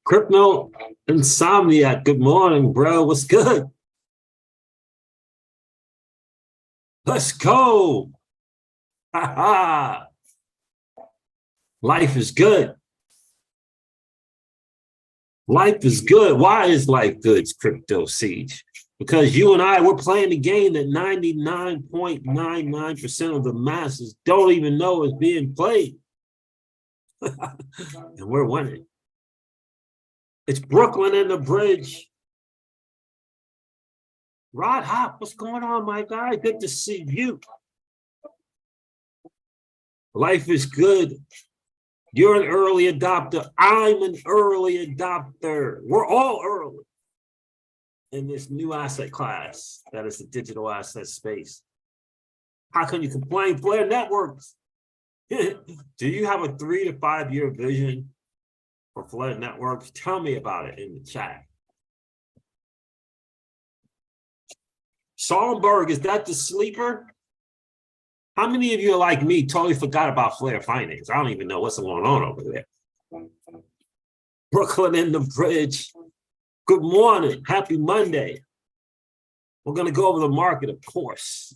Crypto Insomniac, good morning, bro. What's good? Let's go. Life is good. Life is good. Why is life good, Crypto Siege? Because you and I, we're playing the game that 99.99% of the masses don't even know is being played. And we're winning. It's Brooklyn and the bridge. Rod Hop, what's going on, my guy? Good to see you. Life is good. You're an early adopter. I'm an early adopter. We're all early in this new asset class that is the digital asset space. How can you complain? Flare Networks. Do you have a 3 to 5 year vision for Flare Networks? Tell me about it in the chat. Solberg, is that the sleeper? How many of you are like me, totally forgot about Flare Finance? I don't even know what's going on over there. Brooklyn and the bridge. Good morning. Happy Monday. We're going to go over the market, of course.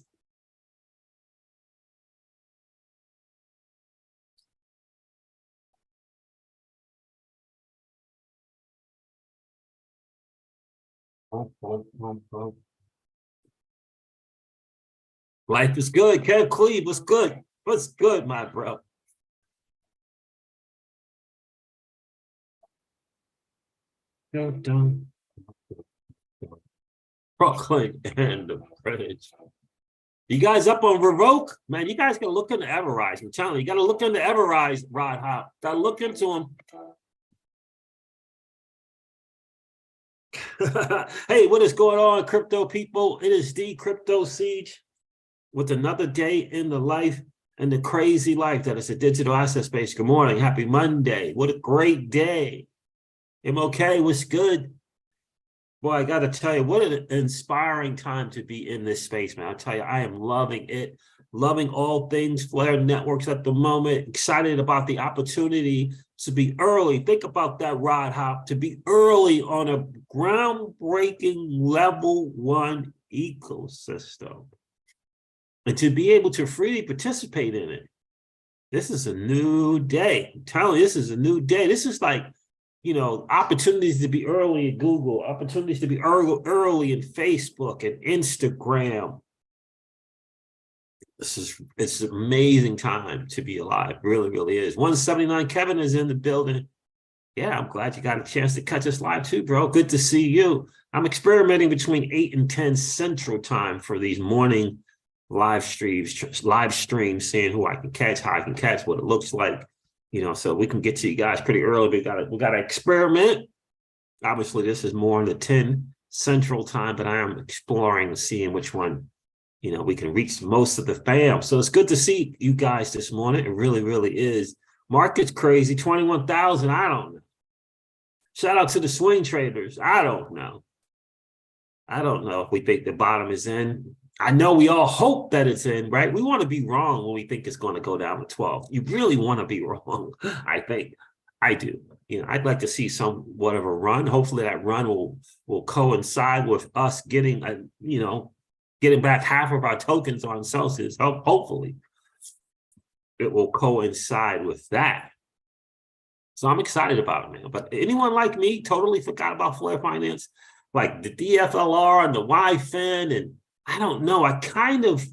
Life is good. Kev Cleve, what's good? What's good, my bro? Brooklyn and the bridge. You guys up on Revoke? Man, you guys gotta look into Everrise. I'm telling you, you gotta look into Everrise, Rod Hop. Gotta look into them. Hey, what is going on, crypto people? It is the Crypto Siege with another day in the life and the crazy life that is a digital asset space. Good morning. Happy Monday. What a great day. MOK, what's good? Boy, I got to tell you, what an inspiring time to be in this space, man. I'll tell you, I am loving it, loving all things Flare Networks at the moment, excited about the opportunity to be early. Think about that, Rod Hop, to be early on a groundbreaking level 1 ecosystem and to be able to freely participate in it. This is a new day. I'm telling you, this is a new day. This is like, you know, opportunities to be early in Google, opportunities to be early in Facebook and Instagram. It's an amazing time to be alive. Really, really is. 179 Kevin is in the building. Yeah, I'm glad you got a chance to catch us live too, bro. Good to see you. I'm experimenting between 8 and 10 Central Time for these morning live streams, seeing who I can catch, how I can catch, what it looks like. You know, so we can get to you guys pretty early. We got to experiment. Obviously, this is more in the 10 Central Time, but I am exploring and seeing which one, you know, we can reach most of the fam. So it's good to see you guys this morning. It really, really is. Market's crazy. 21,000. I don't know. Shout out to the swing traders. I don't know. I don't know if we think the bottom is in. I know we all hope that it's in, right? We want to be wrong when we think it's going to go down to 12. You really want to be wrong, I think. I do. You know, I'd like to see somewhat of a run. Hopefully that run will coincide with us getting back half of our tokens on Celsius. Hopefully it will coincide with that. So I'm excited about it, man. But anyone like me totally forgot about Flare Finance? Like the DFLR and the YFIN, and I don't know. I kind of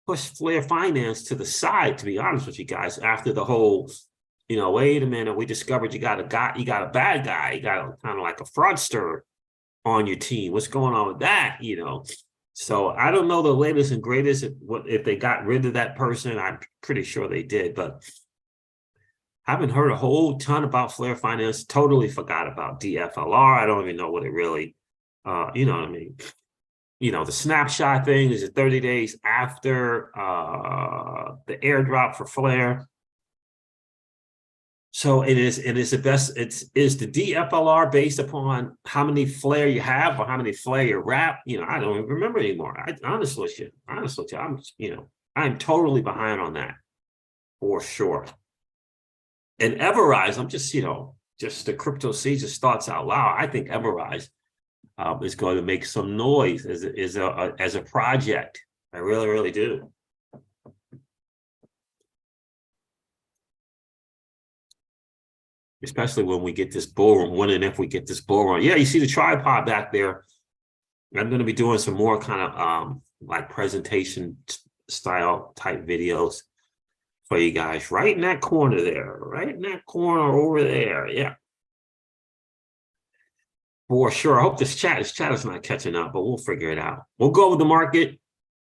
pushed Flare Finance to the side, to be honest with you guys, after the whole, you know, wait a minute, we discovered you got a bad guy, you got kind of like a fraudster on your team. What's going on with that? You know, so I don't know the latest and greatest if they got rid of that person. I'm pretty sure they did, but I haven't heard a whole ton about Flare Finance. Totally forgot about DFLR. I don't even know what it really, you know what I mean? You know, the snapshot thing is 30 days after the airdrop for Flare. So it is the best. Is the DFLR based upon how many Flare you have or how many Flare you wrap? You know, I don't even remember anymore. Honestly, I'm totally behind on that for sure. And Everrise, I'm just, just the crypto seed just thoughts out loud. I think Everrise is going to make some noise as a project. I really, really do. Especially when we get this bull run, when and if we get this bull run. Yeah, you see the tripod back there. I'm going to be doing some more kind of like presentation style type videos for you guys. Right in that corner there. Right in that corner over there. Yeah. For sure. I hope this chat is not catching up, but we'll figure it out. We'll go with the market.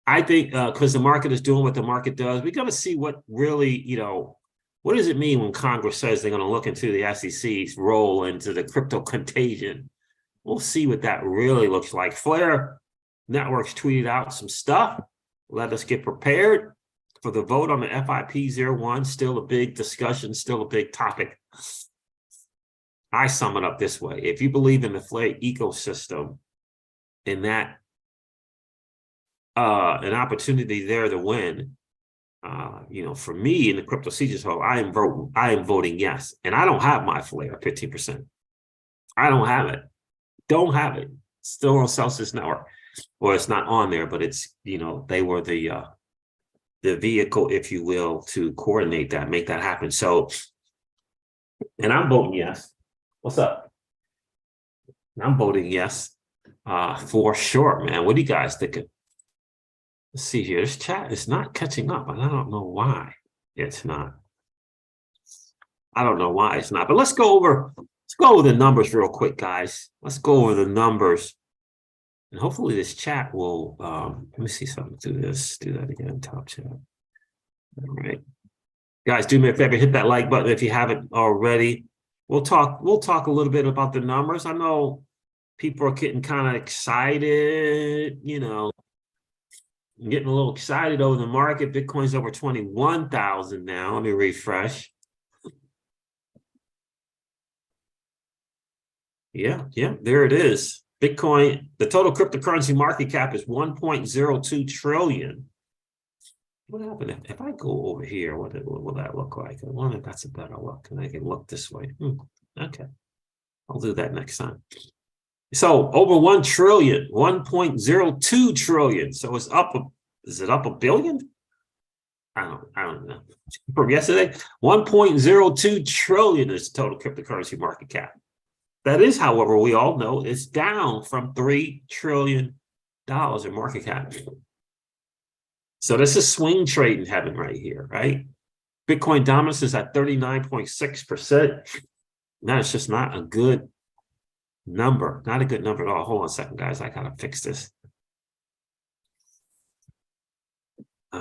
I think because the market is doing what the market does, we got to see what really, what does it mean when Congress says they're going to look into the SEC's role into the crypto contagion? We'll see what that really looks like. Flare Networks tweeted out some stuff. Let us get prepared for the vote on the FIP01. Still a big discussion, still a big topic. I sum it up this way. If you believe in the Flare ecosystem and that an opportunity there to win, for me in the crypto seizures hole, I am voting yes. And I don't have my Flare 15%. I don't have it. Don't have it. Still on Celsius Network. Well, it's not on there, but it's, they were the vehicle, if you will, to coordinate that, make that happen. So, and I'm voting yes. What's up? I'm voting yes, for sure, man. What do you guys think? Let's see here. This chat is not catching up, and I don't know why it's not. I don't know why it's not. But let's go over the numbers real quick, guys. Let's go over the numbers, and hopefully this chat will. Let me see something. Do that again. Top chat. All right, guys. Do me a favor. Hit that like button if you haven't already. We'll talk a little bit about the numbers. I know people are getting kind of excited, getting a little excited over the market. Bitcoin's over 21,000 now. Let me refresh. Yeah, there it is. Bitcoin, the total cryptocurrency market cap is 1.02 trillion. What happened if I go over here? What will that look like? I wonder if that's a better look, and I can look this way. Okay, I'll do that next time. So over 1 trillion, 1.02 trillion. So it's up. Is it up a billion? I don't know. From yesterday, 1.02 trillion is the total cryptocurrency market cap. That is, however, we all know it's down from $3 trillion in market cap. So this is swing trade in heaven right here, right? Bitcoin dominance is at 39.6%. That is just not a good number. Not a good number at all. Hold on a second, guys. I gotta fix this. Yeah,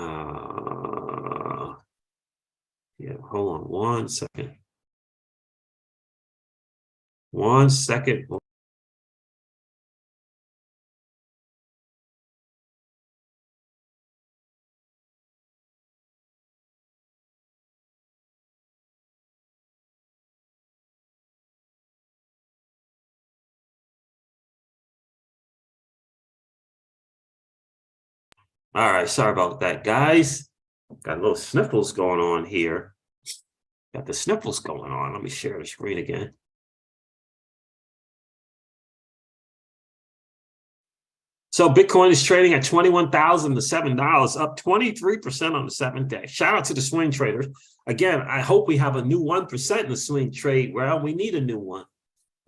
hold on 1 second. 1 second. All right, sorry about that, guys. Got a little sniffles going on here. Got the sniffles going on. Let me share the screen again. So Bitcoin is trading at $21,007, up 23% on the 7-day. Shout out to the swing traders. Again, I hope we have a new 1% in the swing trade. Well, we need a new one.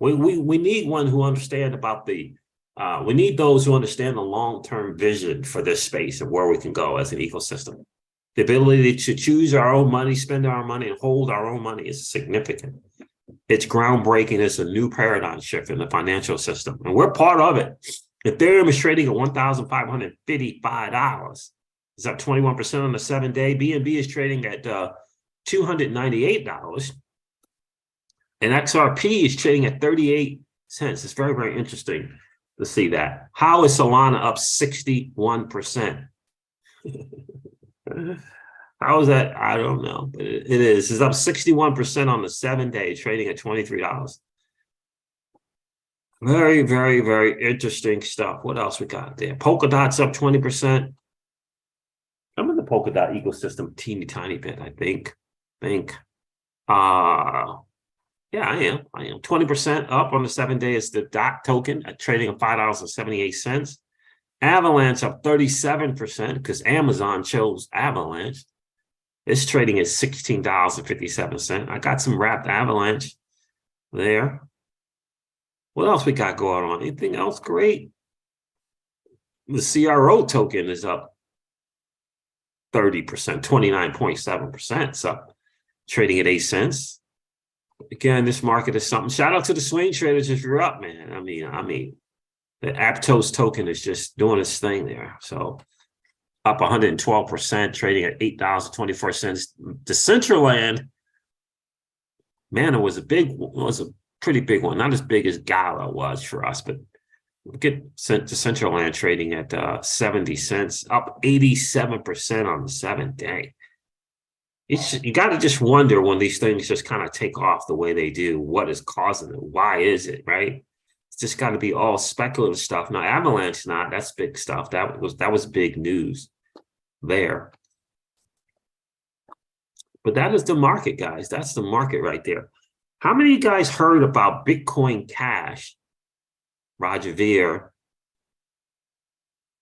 We need one who understand about we need those who understand the long-term vision for this space and where we can go as an ecosystem. The ability to choose our own money, spend our money, and hold our own money is significant. It's groundbreaking. It's a new paradigm shift in the financial system, and we're part of it. Ethereum is trading at $1,555. It's up 21% on the 7-day. BNB is trading at $298. And XRP is trading at 38 cents. It's very, very interesting to see that. How is Solana up 61%? How is that? I don't know, but it is. It's up 61% on the 7-day, trading at $23. Very, very, very interesting stuff. What else we got there? Polkadot's up 20%. I'm in the Polkadot ecosystem teeny tiny bit, I think. Yeah, I am 20% up on the 7-day. It's the DOT token trading at $5.78. Avalanche up 37% because Amazon chose Avalanche. It's trading at $16.57. I got some wrapped Avalanche there. What else we got going on? Anything else great? The CRO token is up 30%, 29.7%. So trading at 8 cents. Again, this market is something. Shout out to the swing traders if you're up, man. I mean, the Aptos token is just doing its thing there. So up 112%, trading at $8.24. Decentraland, man, it was a pretty big one. Not as big as Gala was for us, but get Decentraland trading at 70 cents, up 87% on the 7-day. You got to just wonder when these things just kind of take off the way they do, what is causing it? Why is it, right? It's just got to be all speculative stuff. Now, Avalanche, that's big stuff. That was big news there. But that is the market, guys. That's the market right there. How many of you guys heard about Bitcoin Cash? Roger Ver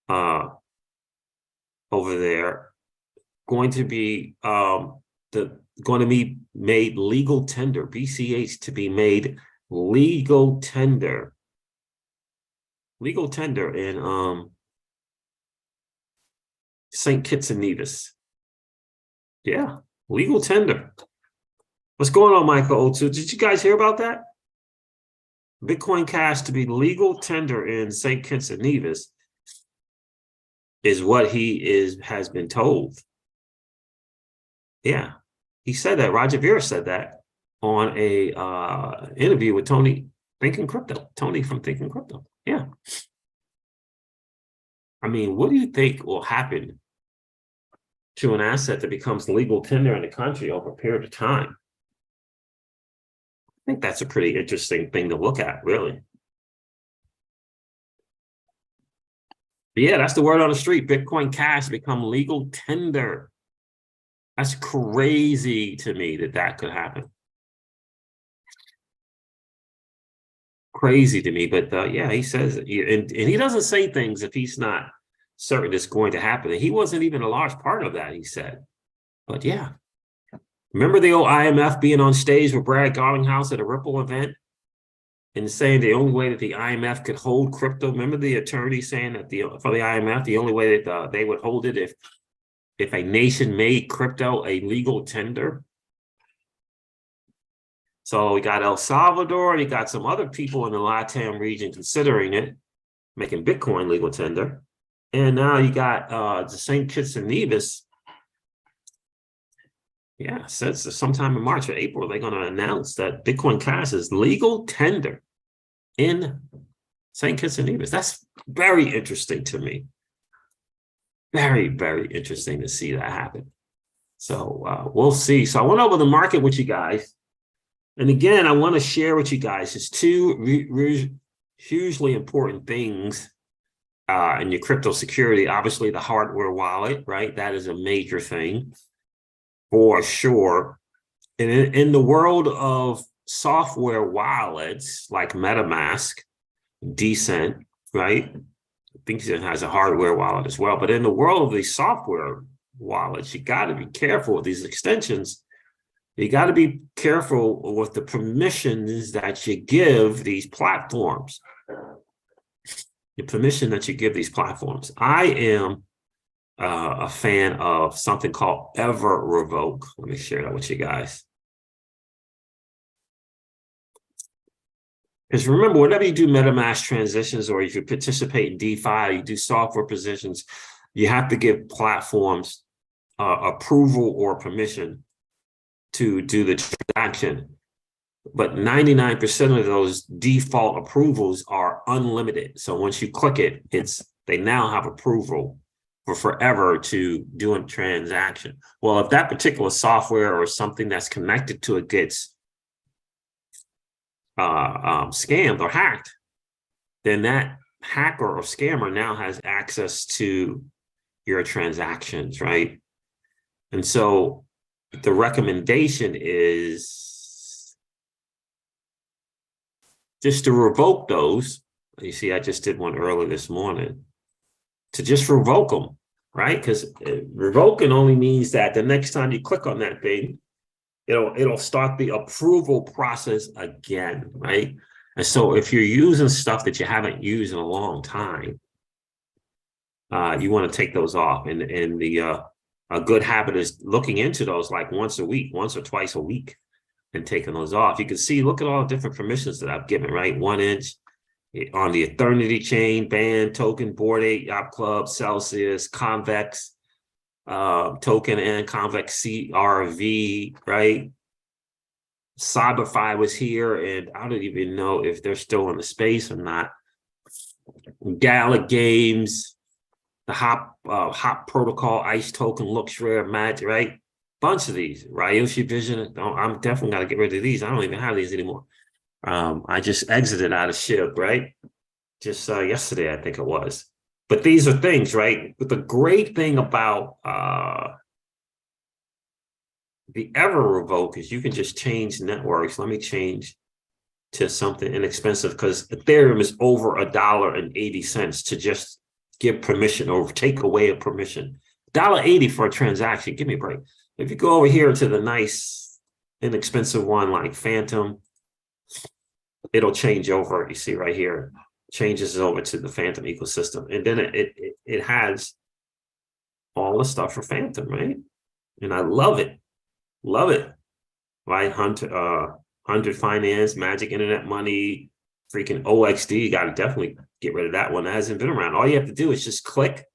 over there going to be made legal tender, BCH to be made legal tender in St. Kitts and Nevis. Yeah, legal tender. What's going on, Michael O2? Did you guys hear about that? Bitcoin Cash to be legal tender in St. Kitts and Nevis is what has been told. Yeah, he said that. Roger Ver said that on a interview with Tony Thinking Crypto. Tony from Thinking Crypto. Yeah. I mean, what do you think will happen to an asset that becomes legal tender in the country over a period of time? I think that's a pretty interesting thing to look at, really. But yeah, that's the word on the street. Bitcoin Cash become legal tender. That's crazy to me that could happen. Crazy to me, but yeah, he says it. And he doesn't say things if he's not certain it's going to happen. And he wasn't even a large part of that, he said. But yeah. Remember the old IMF being on stage with Brad Garlinghouse at a Ripple event and saying the only way that the IMF could hold crypto? Remember the attorney saying that for the IMF, the only way that they would hold it if a nation made crypto a legal tender? So we got El Salvador, and you got some other people in the LATAM region considering it, making Bitcoin legal tender. And now you got the St. Kitts and Nevis. Yeah, says sometime in March or April, they're going to announce that Bitcoin Cash is legal tender in St. Kitts and Nevis. That's very interesting to me. Very, very interesting to see that happen. So we'll see. So I went over the market with you guys. And again, I want to share with you guys just two hugely important things in your crypto security. Obviously, the hardware wallet, right? That is a major thing for sure. And in the world of software wallets like MetaMask, Decent, right? I think it has a hardware wallet as well. But in the world of these software wallets, you got to be careful with these extensions. You got to be careful with the permissions that you give these platforms. The permission that you give these platforms. I am a fan of something called Ever Revoke. Let me share that with you guys. Because remember, whenever you do MetaMask transitions or if you participate in DeFi, you do software positions, you have to give platforms approval or permission to do the transaction. But 99% of those default approvals are unlimited. So once you click it, they now have approval for forever to do a transaction. Well, if that particular software or something that's connected to it gets scammed or hacked, then that hacker or scammer now has access to your transactions, right? And so the recommendation is just to revoke those. You see, I just did one earlier this morning, to just revoke them, right? Because revoking only means that the next time you click on that thing, it'll start the approval process again, right? And so if you're using stuff that you haven't used in a long time, you want to take those off. And a good habit is looking into those like once a week, once or twice a week, and taking those off. You can see, look at all the different permissions that I've given, right? 1 inch on the Eternity chain, band, token, Bored Ape, Yacht Club, Celsius, Convex, token, and Convex CRV, right? Cyberfi was here, and I don't even know if they're still in the space or not. Gala Games, the Hop Protocol, Ice Token, Looks Rare, Magic, right? Bunch of these. Ryoshi Vision. I'm definitely got to get rid of these. I don't even have these anymore. I just exited out of SHIB, right? Just yesterday, I think it was. But these are things, right? But the great thing about the Ever Revoke is you can just change networks. Let me change to something inexpensive, because Ethereum is over $1.80 to just give permission or take away a permission. $1.80 for a transaction. Give me a break. If you go over here to the nice inexpensive one like Phantom, it'll change over. You see right here, changes over to the Phantom ecosystem, and then it has all the stuff for Phantom, right? And I love it. Love it, right? 100 Finance, Magic Internet Money, freaking OXD. You got to definitely get rid of that one. That hasn't been around. All you have to do is just click.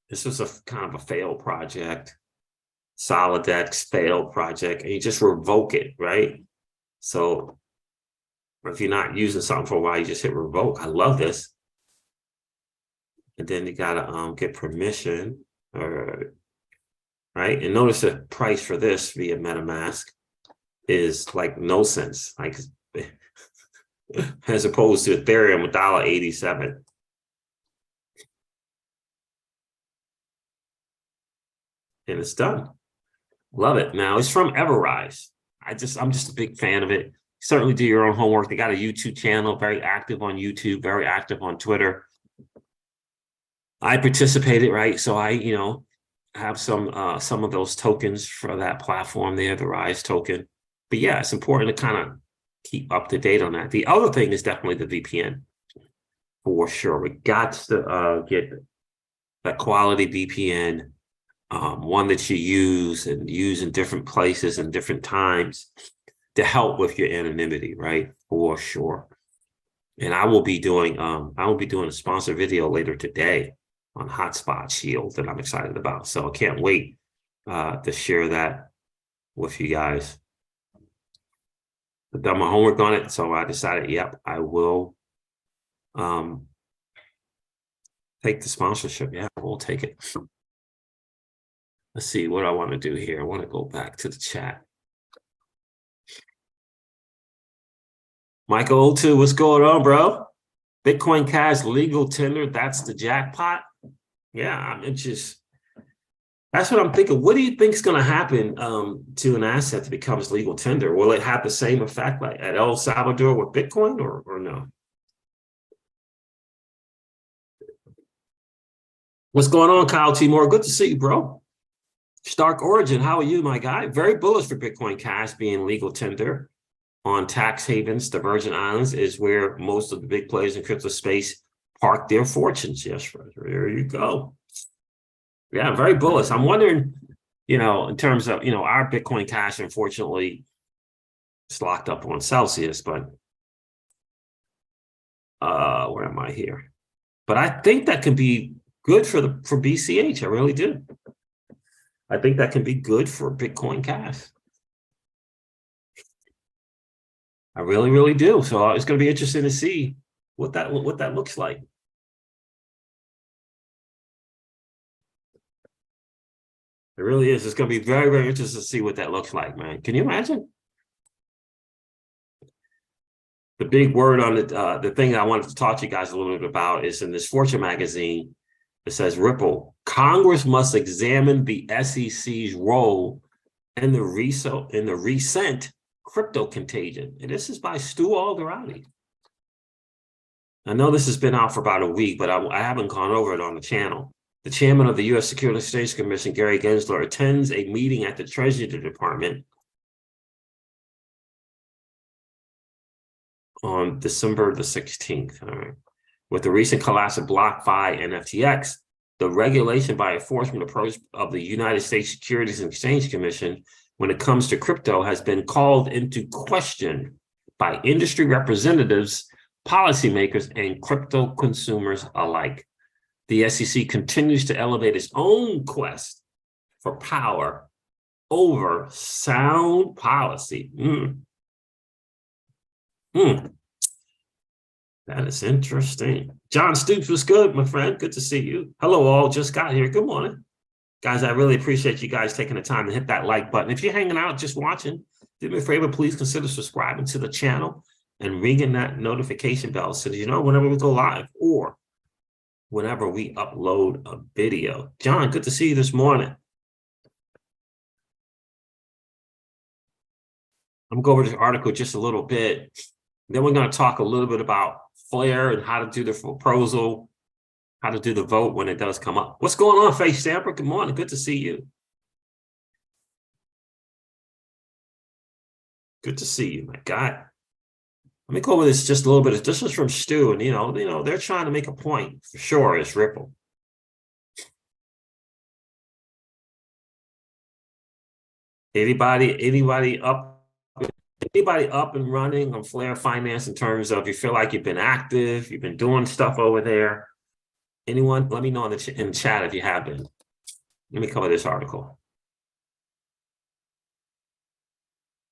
This was a kind of a failed project. Solidex failed project, and you just revoke it, right? So if you're not using something for a while, you just hit revoke. I love this. And then you got to get permission, right? And notice the price for this via MetaMask is like no sense, like as opposed to Ethereum, $1.87. And it's done. Love it. Now it's from Everrise. I'm just a big fan of it. Certainly do your own homework. They got a YouTube channel, very active on YouTube, very active on Twitter. I participated, right? So I, have some of those tokens for that platform there, the Rise token. But yeah, it's important to kind of keep up to date on that. The other thing is definitely the VPN, for sure. We got to get that quality VPN, one that you use in different places and different times to help with your anonymity, right? For sure. And I will be doing a sponsor video later today on Hotspot Shield that I'm excited about. So I can't wait to share that with you guys. I've done my homework on it, so I decided, yep, I will take the sponsorship. Yeah, we'll take it. Let's see what I want to do here. I want to go back to the chat. Michael O2, what's going on, bro? Bitcoin Cash legal tender, that's the jackpot. Yeah, that's what I'm thinking. What do you think is going to happen to an asset that becomes legal tender? Will it have the same effect like at El Salvador with Bitcoin or no? What's going on, Kyle Timor? Good to see you, bro. Stark Origin, how are you, my guy? Very bullish for Bitcoin Cash being legal tender on tax havens. The Virgin Islands is where most of the big players in crypto space park their fortunes. Yes, there you go. Yeah, very bullish. I'm wondering, in terms of, our Bitcoin Cash, unfortunately, it's locked up on Celsius, but where am I here? But I think that can be good for BCH. I really do. I think that can be good for Bitcoin Cash. I really, really do. So it's going to be interesting to see what that looks like. It really is. It's going to be very, very interesting to see what that looks like, man. Can you imagine? The big word on the thing I wanted to talk to you guys a little bit about is in this Fortune magazine. It says Ripple. Congress must examine the SEC's role in the recent crypto contagion. And this is by Stu Alderati. I know this has been out for about a week, but I haven't gone over it on the channel. The chairman of the U.S. Securities and Exchange Commission, Gary Gensler, attends a meeting at the Treasury Department on December the 16th. All right. With the recent collapse of BlockFi and FTX, the regulation by enforcement approach of the United States Securities and Exchange Commission when it comes to crypto has been called into question by industry representatives, policymakers, and crypto consumers alike. The SEC continues to elevate its own quest for power over sound policy. That is interesting. John Stoops was good, my friend. Good to see you. Hello, all. Just got here. Good morning. Guys, I really appreciate you guys taking the time to hit that like button. If you're hanging out, just watching, do me a favor, please consider subscribing to the channel and ringing that notification bell so that you know whenever we go live or whenever we upload a video. John, good to see you this morning. I'm going to go over this article just a little bit. Then we're going to talk a little bit about Flare and how to do the proposal, how to do the vote when it does come up. What's going on, Face Stamper? Good morning. Good to see you. Good to see you, my guy. Let me go over this just a little bit. This is from Stu, and you know, they're trying to make a point for sure. It's Ripple. Anybody up and running on Flare Finance in terms of you feel like you've been active, you've been doing stuff over there? Anyone? Let me know in the chat if you have been. Let me cover this article.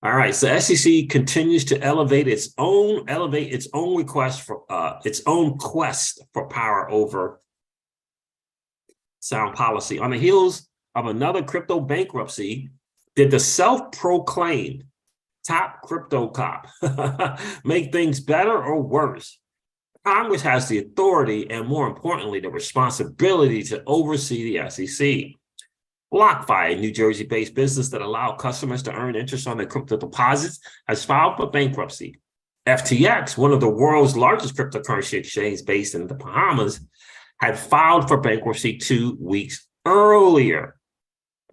All right, so SEC continues to elevate its own request for its own quest for power over sound policy. On the heels of another crypto bankruptcy, did the self-proclaimed top crypto cop make things better or worse? Congress has the authority and, more importantly, the responsibility to oversee the SEC. BlockFi, a New Jersey-based business that allows customers to earn interest on their crypto deposits, has filed for bankruptcy. FTX, one of the world's largest cryptocurrency exchanges based in the Bahamas, had filed for bankruptcy 2 weeks earlier.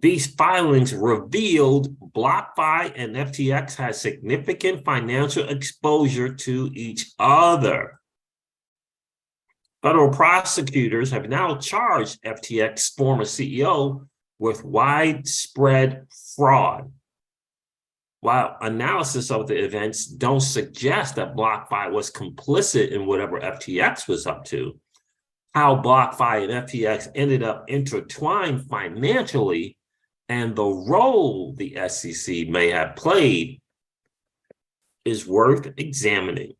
These filings revealed BlockFi and FTX had significant financial exposure to each other. Federal prosecutors have now charged FTX's former CEO with widespread fraud. While analysis of the events don't suggest that BlockFi was complicit in whatever FTX was up to, how BlockFi and FTX ended up intertwined financially and the role the SEC may have played is worth examining.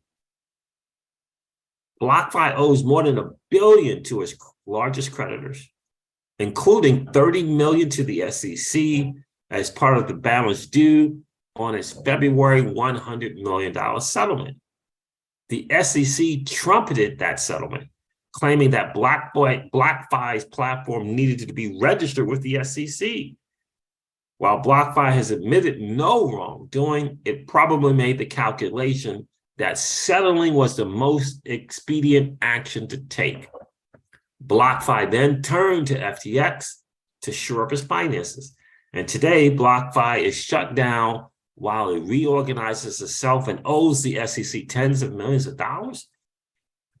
BlockFi owes more than $1 billion to its largest creditors, including $30 million to the SEC as part of the balance due on its February $100 million settlement. The SEC trumpeted that settlement, claiming that BlockFi's platform needed to be registered with the SEC. While BlockFi has admitted no wrongdoing, it probably made the calculation that settling was the most expedient action to take. BlockFi then turned to FTX to shore up its finances. And today, BlockFi is shut down while it reorganizes itself and owes the SEC tens of millions of dollars.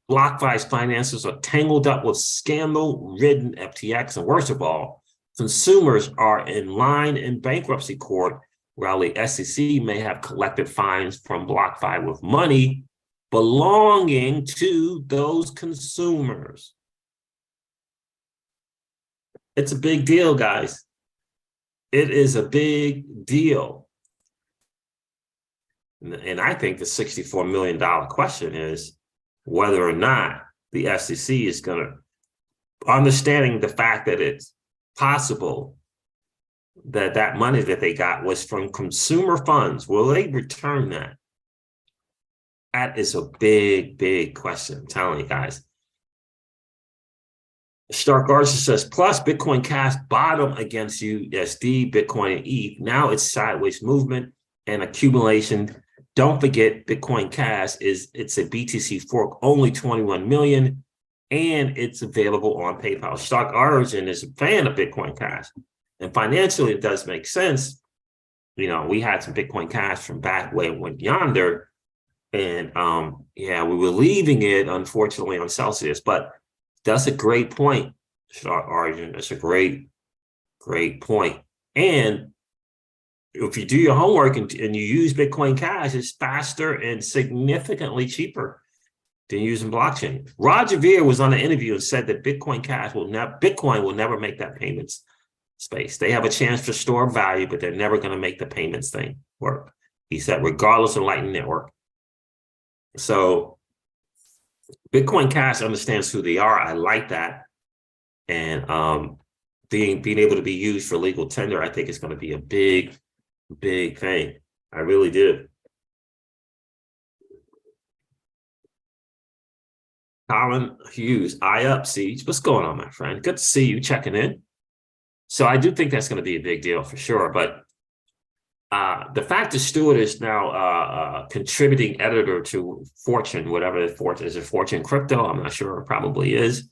BlockFi's finances are tangled up with scandal-ridden FTX, and worst of all, consumers are in line in bankruptcy court, while the SEC may have collected fines from BlockFi with money belonging to those consumers. It's a big deal, guys. It is a big deal. And I think the $64 million question is whether or not the SEC is going to, understanding the fact that it's possible that that money that they got was from consumer funds, will they return that? That is a big, big question. I'm telling you guys. Stark Archer says, plus Bitcoin Cash bottom against USD, Bitcoin, and ETH. Now it's sideways movement and accumulation. Don't forget, Bitcoin Cash it's a BTC fork, only 21 million, and it's available on PayPal. Stark Origin is a fan of Bitcoin Cash, and financially it does make sense. You know, we had some Bitcoin Cash from back when it went yonder, and yeah, we were leaving it unfortunately on Celsius, but that's a great point, Stark Origin. That's a great point. And if you do your homework and you use Bitcoin Cash, it's faster and significantly cheaper than using blockchain. Roger Ver was on an interview and said that Bitcoin will never make that payments space. They have a chance to store value, but they're never going to make the payments thing work. He said, regardless of Lightning Network. So Bitcoin Cash understands who they are. I like that. And being able to be used for legal tender, I think is going to be a big thing. I really do. Colin Hughes, Siege. What's going on, my friend? Good to see you checking in. So I do think that's going to be a big deal for sure. But the fact that Stewart is now contributing editor to Fortune, whatever Fortune is, it Fortune Crypto? I'm not sure. It probably is.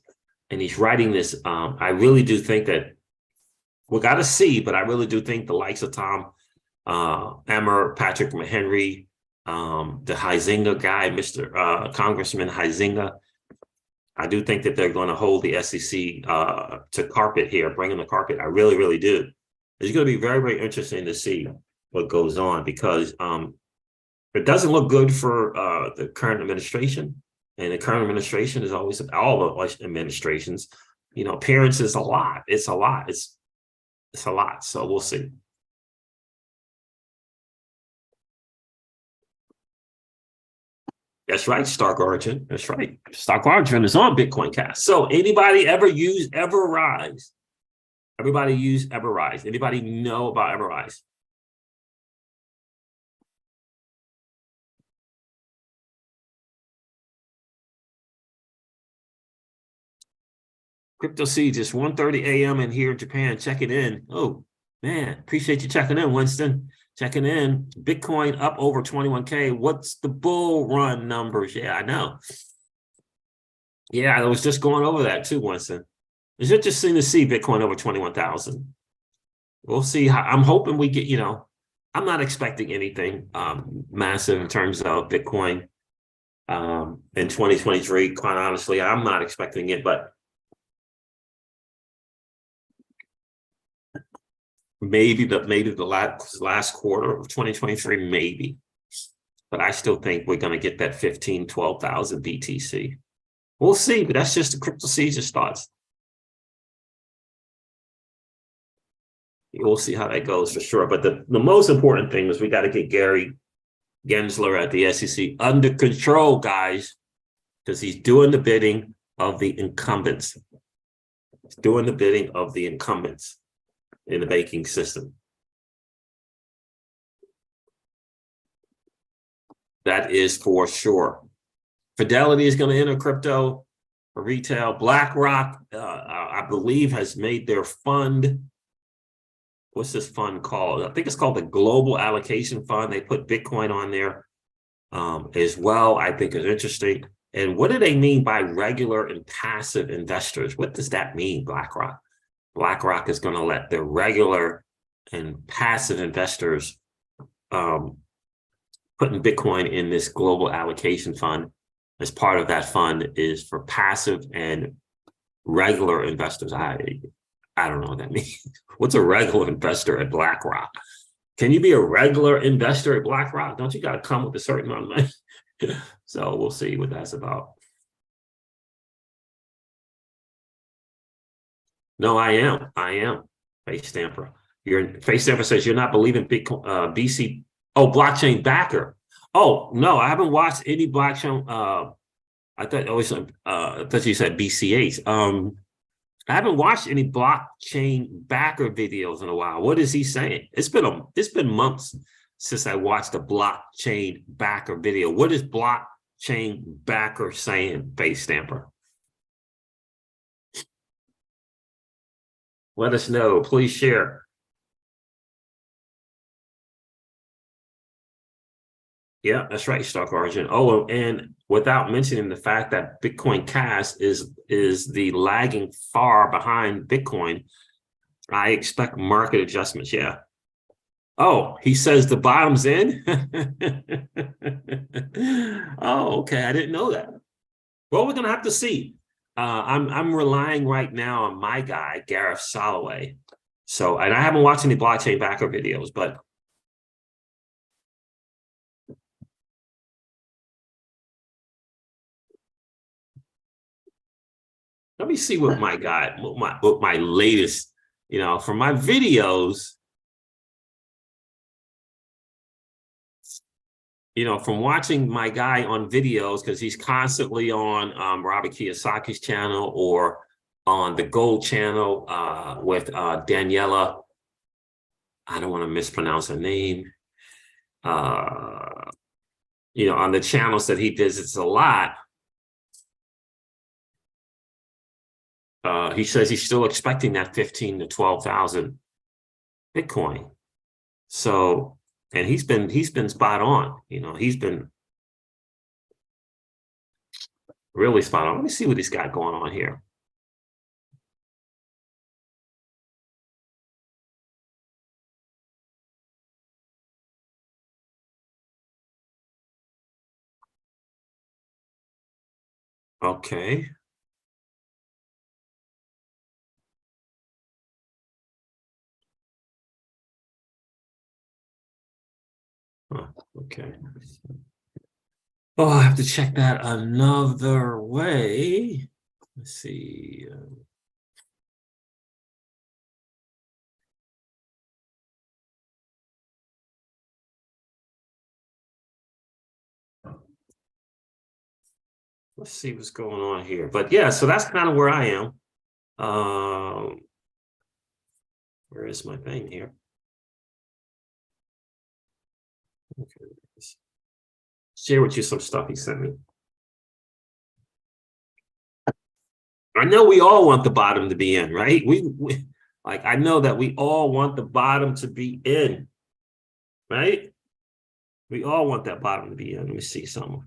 And he's writing this. I really do think that we got to see, but I really do think the likes of Tom Emmer, Patrick Henry, the Huizinga guy, Mr. Congressman Huizinga, I do think that they're going to hold the SEC to carpet here, bring in the carpet. I really do. It's going to be very interesting to see what goes on, because it doesn't look good for the current administration. And the current administration is always, all the administrations, you know, appearance is a lot. It's a lot. It's a lot. So we'll see. That's right, Stark Origin. That's right. Stark Origin is on Bitcoin Cash. So anybody ever use Everrise? Everybody use Everrise. Anybody know about Everrise? Crypto Seeds, it's 1:30 a.m. in here in Japan. Checking in. Oh, man. Appreciate you checking in, Winston. Checking in. Bitcoin up over 21K. What's the bull run numbers? Yeah, I know. Yeah, I was just going over that too, Winston. It's interesting to see Bitcoin over 21,000. We'll see. I'm hoping we get, you know, I'm not expecting anything massive in terms of Bitcoin in 2023. Quite honestly, I'm not expecting it, but maybe the last quarter of 2023, maybe. But I still think we're going to get that 15, 12,000 BTC. We'll see, but that's just the Crypto Seizures thoughts. We'll see how that goes for sure. But the most important thing is we got to get Gary Gensler at the SEC under control, guys, because he's doing the bidding of the incumbents. He's doing the bidding of the incumbents in the banking system. That is for sure. Fidelity is going to enter crypto for retail. BlackRock, I believe, has made their fund. What's this fund called? I think it's called the Global Allocation Fund. They put Bitcoin on there as well. I think it's interesting. And what do they mean by regular and passive investors? What does that mean, BlackRock? BlackRock is going to let the regular and passive investors putting Bitcoin in this global allocation fund. As part of that fund is for passive and regular investors. I don't know what that means. What's a regular investor at BlackRock? Can you be a regular investor at BlackRock? Don't you got to come with a certain amount of money? So we'll see what that's about. No, I am. Face Stamper. Your Face Stamper says you're not believing Bitcoin, BC. Oh, blockchain backer. Oh no, I haven't watched any blockchain. I thought you said BCH. I haven't watched any blockchain backer videos in a while. What is he saying? It's been months since I watched a blockchain backer video. What is blockchain backer saying, Face Stamper? Let us know. Please share. Yeah, that's right, Stock Origin. Oh, and without mentioning the fact that Bitcoin Cash is the lagging far behind Bitcoin, I expect market adjustments. Yeah. Oh, he says the bottom's in. Oh, okay. I didn't know that. Well, we're gonna have to see. I'm relying right now on my guy, Gareth Soloway. So, and I haven't watched any blockchain backer videos, but let me see what my guy, what my latest, from my videos, from watching my guy on videos, because he's constantly on Robert Kiyosaki's channel or on the Gold channel with Daniela. I don't want to mispronounce her name. On the channels that he visits a lot, he says he's still expecting that 15 to 12,000 Bitcoin. So, and he's been spot on. He's been really spot on. Let me see what he's got going on here. Okay. Huh, okay. Oh, I have to check that another way. Let's see. Let's see what's going on here. But yeah, so that's kind of where I am. Where is my thing here? Okay. Share with you some stuff he sent me. I know we all want the bottom to be in, right? We like, I know that we all want the bottom to be in, right? We all want that bottom to be in. Let me see something.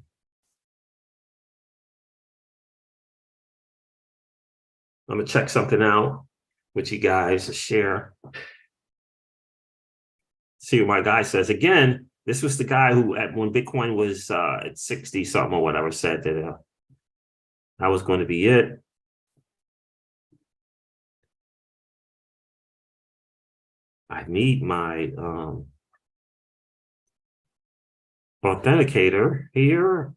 I'm gonna check something out with you guys to share. See what my guy says. Again, this was the guy who, when Bitcoin was at 60 something or whatever, said that that was going to be it. I need my authenticator here.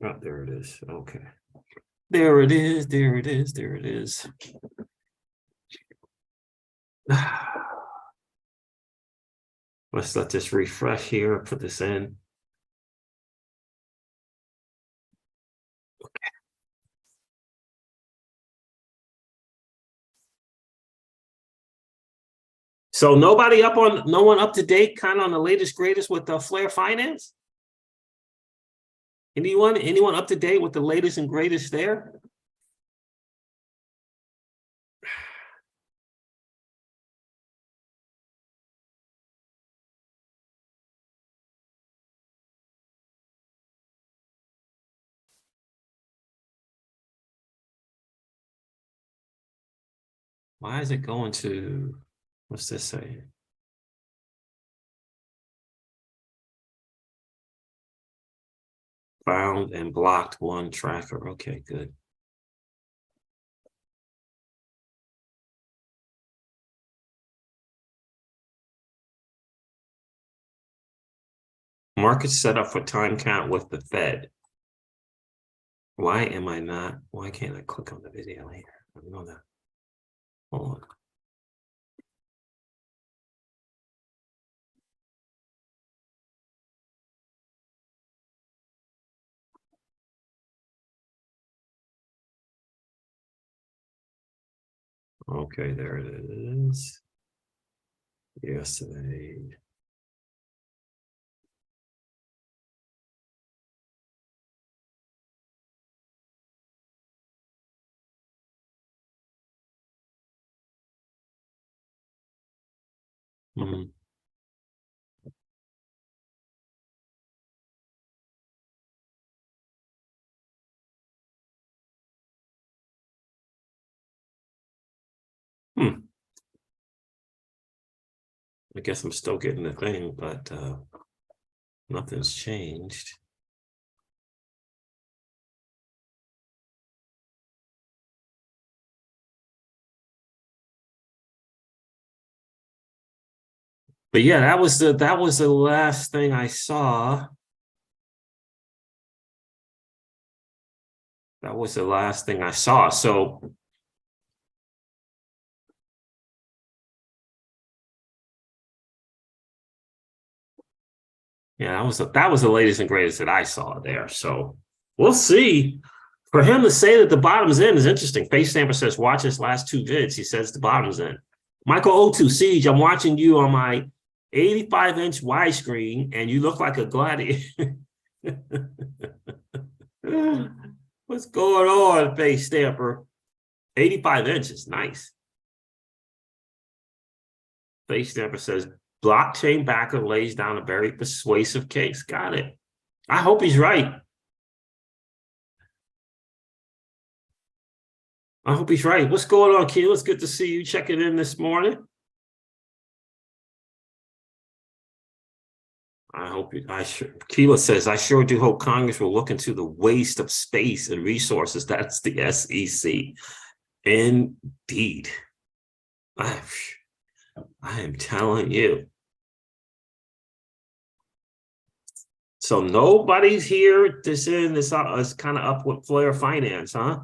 Oh, there it is. Okay. There it is. There it is. There it is. Let's let this refresh here. Put this in. Okay. So no one up to date, kind of on the latest greatest with the Flare Finance? Anyone up to date with the latest and greatest there? Why is it going to, what's this say? Found and blocked one tracker. Okay, good. Market set up for time count with the Fed. Why can't I click on the video here? I don't know that. Hold on. Okay, there it is. Yesterday. Mm. Hmm. I guess I'm still getting the thing, but nothing's changed. But yeah, that was the last thing I saw. That was the last thing I saw. So yeah, that was the latest and greatest that I saw there. So we'll see. For him to say that the bottom's in is interesting. Face Stamper says, watch his last two vids. He says the bottom's in. Michael O2 Siege, I'm watching you on my 85-inch widescreen, and you look like a gladiator. What's going on, Face Stamper? 85 inches, nice. Face Stamper says, blockchain backer lays down a very persuasive case. Got it. I hope he's right. I hope he's right. What's going on, Keela? It's good to see you checking in this morning. I hope you, Keela says, I sure do hope Congress will look into the waste of space and resources. That's the SEC. Indeed. I am telling you. So nobody's here to say this is kind of up with Flare Finance, huh?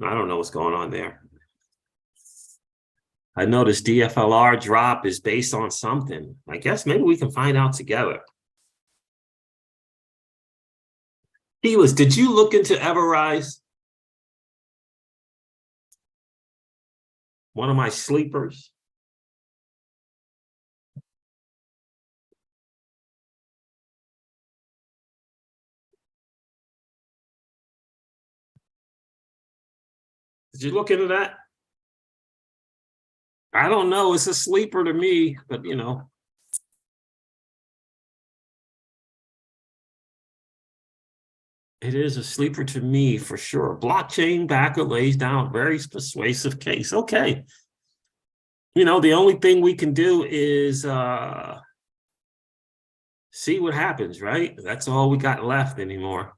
I don't know what's going on there. I noticed DFLR drop is based on something. I guess maybe we can find out together. Keyless, did you look into Everrise? One of my sleepers. Did you look into that? I don't know. It's a sleeper to me, but you know. It is a sleeper to me for sure. Blockchain backer lays down a very persuasive case. Okay. You know, the only thing we can do is see what happens, right? That's all we got left anymore.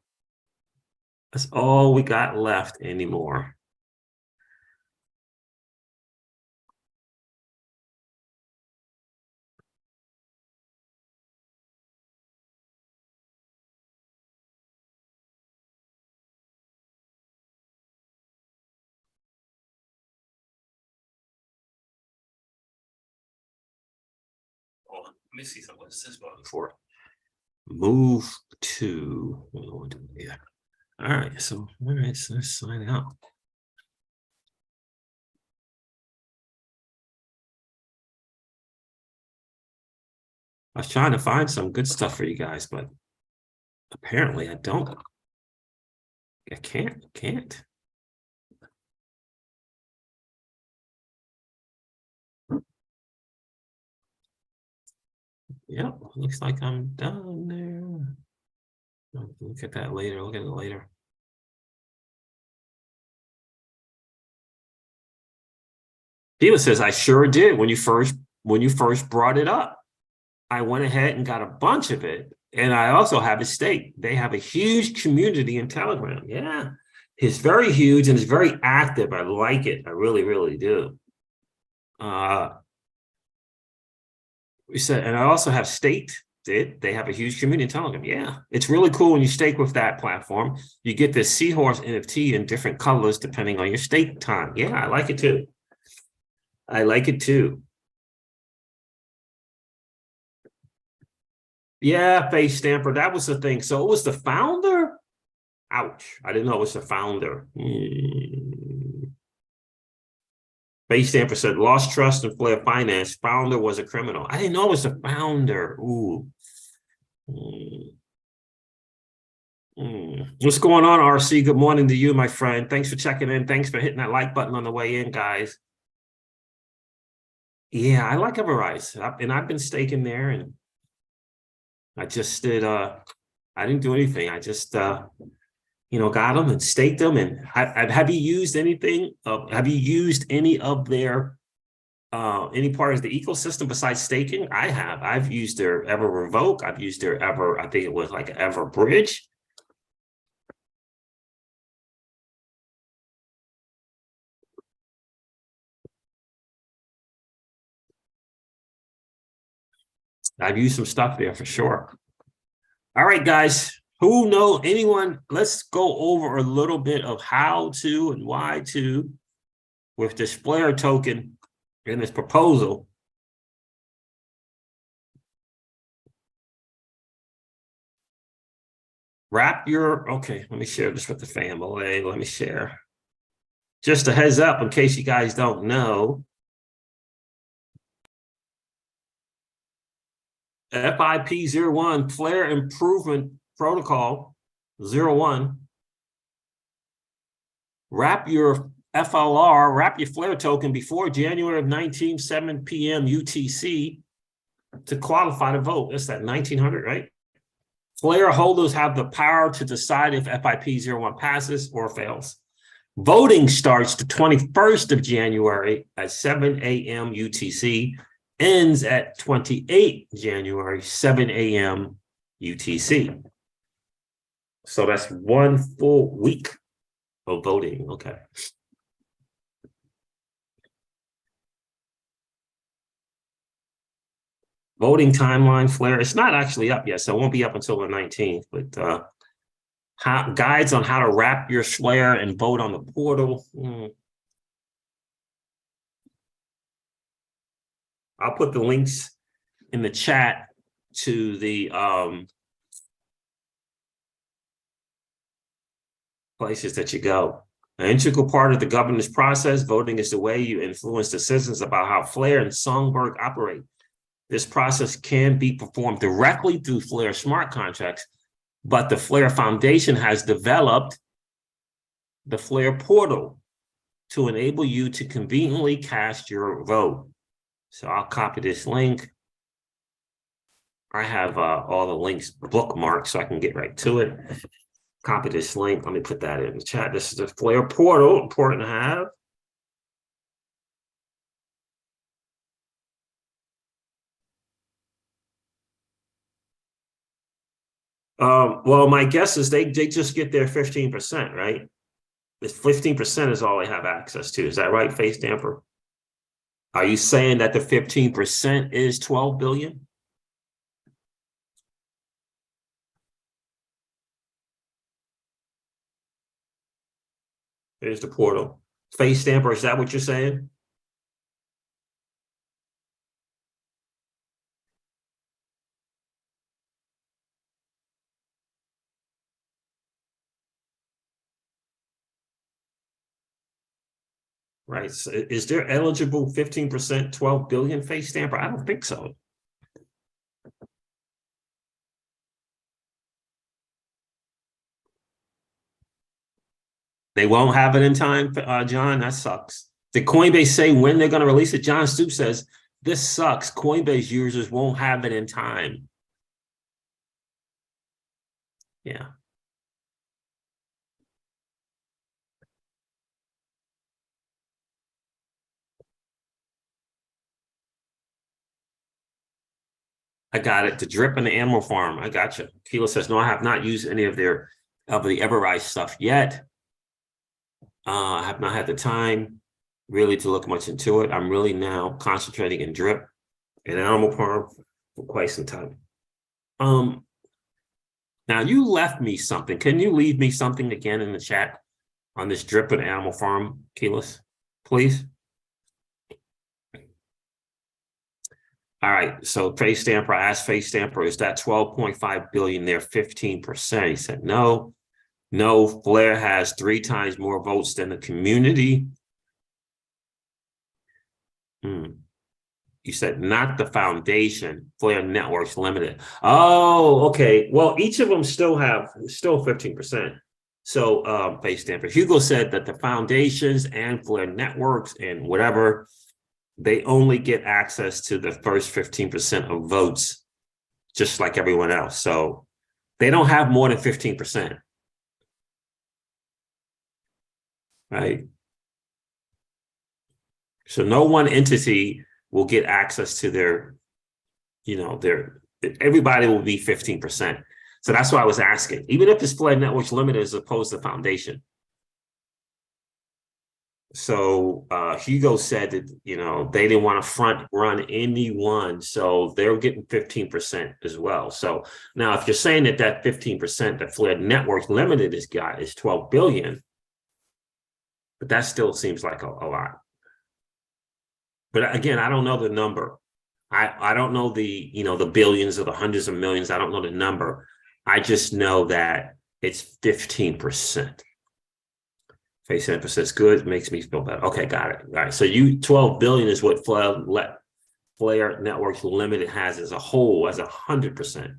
That's all we got left anymore. Oh, let me see something. What's this button for? Move to. Yeah. All right. So, all right. So let's sign out. I was trying to find some good stuff for you guys, but apparently I don't. I can't. Yep, looks like I'm done there. Look at that later. Look at it later. Diva says, I sure did when you first brought it up. I went ahead and got a bunch of it. And I also have a stake. They have a huge community in Telegram. Yeah. It's very huge and it's very active. I like it. I really, really do. We said, and I also have staked it. They have a huge community in Telegram. Yeah. It's really cool when you stake with that platform. You get this seahorse NFT in different colors depending on your stake time. Yeah, I like it too. I like it too. Yeah, Face Stamper, that was the thing. So it was the founder? Ouch. I didn't know it was the founder. Face Stamper said, lost trust in Flare Finance. Founder was a criminal. I didn't know it was the founder. Ooh. What's going on, RC? Good morning to you, my friend. Thanks for checking in. Thanks for hitting that like button on the way in, guys. Yeah, I like Everrise, and I've been staking there, and I just did. I didn't do anything. I just got them and staked them. And have you used anything? Have you used any of their any part of the ecosystem besides staking? I have. I've used their Ever Revoke. I've used their Ever. I think it was like Ever Bridge. I've used some stuff there for sure. All right, guys. Who know anyone? Let's go over a little bit of how to and why to with this Flare token in this proposal. Okay, let me share this with the family. Let me share. Just a heads up in case you guys don't know. FIP01 Flare Improvement Protocol 01. Wrap your FLR, wrap your Flare token before January of 19, 7 p.m. UTC to qualify to vote. That's that 1900, right? Flare holders have the power to decide if FIP01 passes or fails. Voting starts the 21st of January at 7 a.m. UTC, ends at 28 January, 7 a.m. UTC. So that's 1 full week of voting. Okay. Voting timeline, Flare. It's not actually up yet, so it won't be up until the 19th, but guides on how to wrap your Flare and vote on the portal. I'll put the links in the chat to the places that you go. An integral part of the governance process, voting is the way you influence decisions about how Flare and Songbird operate. This process can be performed directly through Flare smart contracts, but the Flare Foundation has developed the Flare portal to enable you to conveniently cast your vote. So I'll copy this link. I have all the links bookmarked so I can get right to it. Copy this link. Let me put that in the chat. This is the Flare portal, important to have. Well, my guess is they just get their 15%, right? This 15% is all they have access to. Is that right, Face Damper? Are you saying that the 15% is 12 billion? There's the portal. Face Stamper, is that what you're saying? Right. So is there eligible 15%, 12 billion Face Stamper? I don't think so. They won't have it in time, John. That sucks. Did Coinbase say when they're going to release it? John Stoop says, this sucks. Coinbase users won't have it in time. Yeah. I got it. The drip in the animal farm. I got you. Kilo says, no, I have not used any of the Everrise stuff yet. I have not had the time really to look much into it. I'm really now concentrating in drip and animal farm for quite some time. Now you left me something. Can you leave me something again in the chat on this drip and animal farm, Keyless, please? All right, so Face Stamper, I asked Face Stamper, is that 12.5 billion there, 15%? He said, no, Flare has 3 times more votes than the community. You said not the foundation, Flare Networks Limited. Oh, okay. Well, each of them still 15%. So Face Stamper. Hugo said that the foundations and Flare Networks and whatever they only get access to the first 15% of votes, just like everyone else. So they don't have more than 15%. Right? So no one entity will get access to their, everybody will be 15%. So that's why I was asking, even if it's Flare Networks Limited as opposed to Foundation. So Hugo said that, they didn't want to front run anyone. So they're getting 15% as well. So now if you're saying that 15% that Flare Networks Limited has got is 12 billion, but that still seems like a lot. But again, I don't know the number. I don't know the billions or the hundreds of millions. I don't know the number. I just know that it's 15%. Face emphasis, good, makes me feel better. Okay, got it. All right. So 12 billion is what Flare Networks Limited has as a whole, as 100%.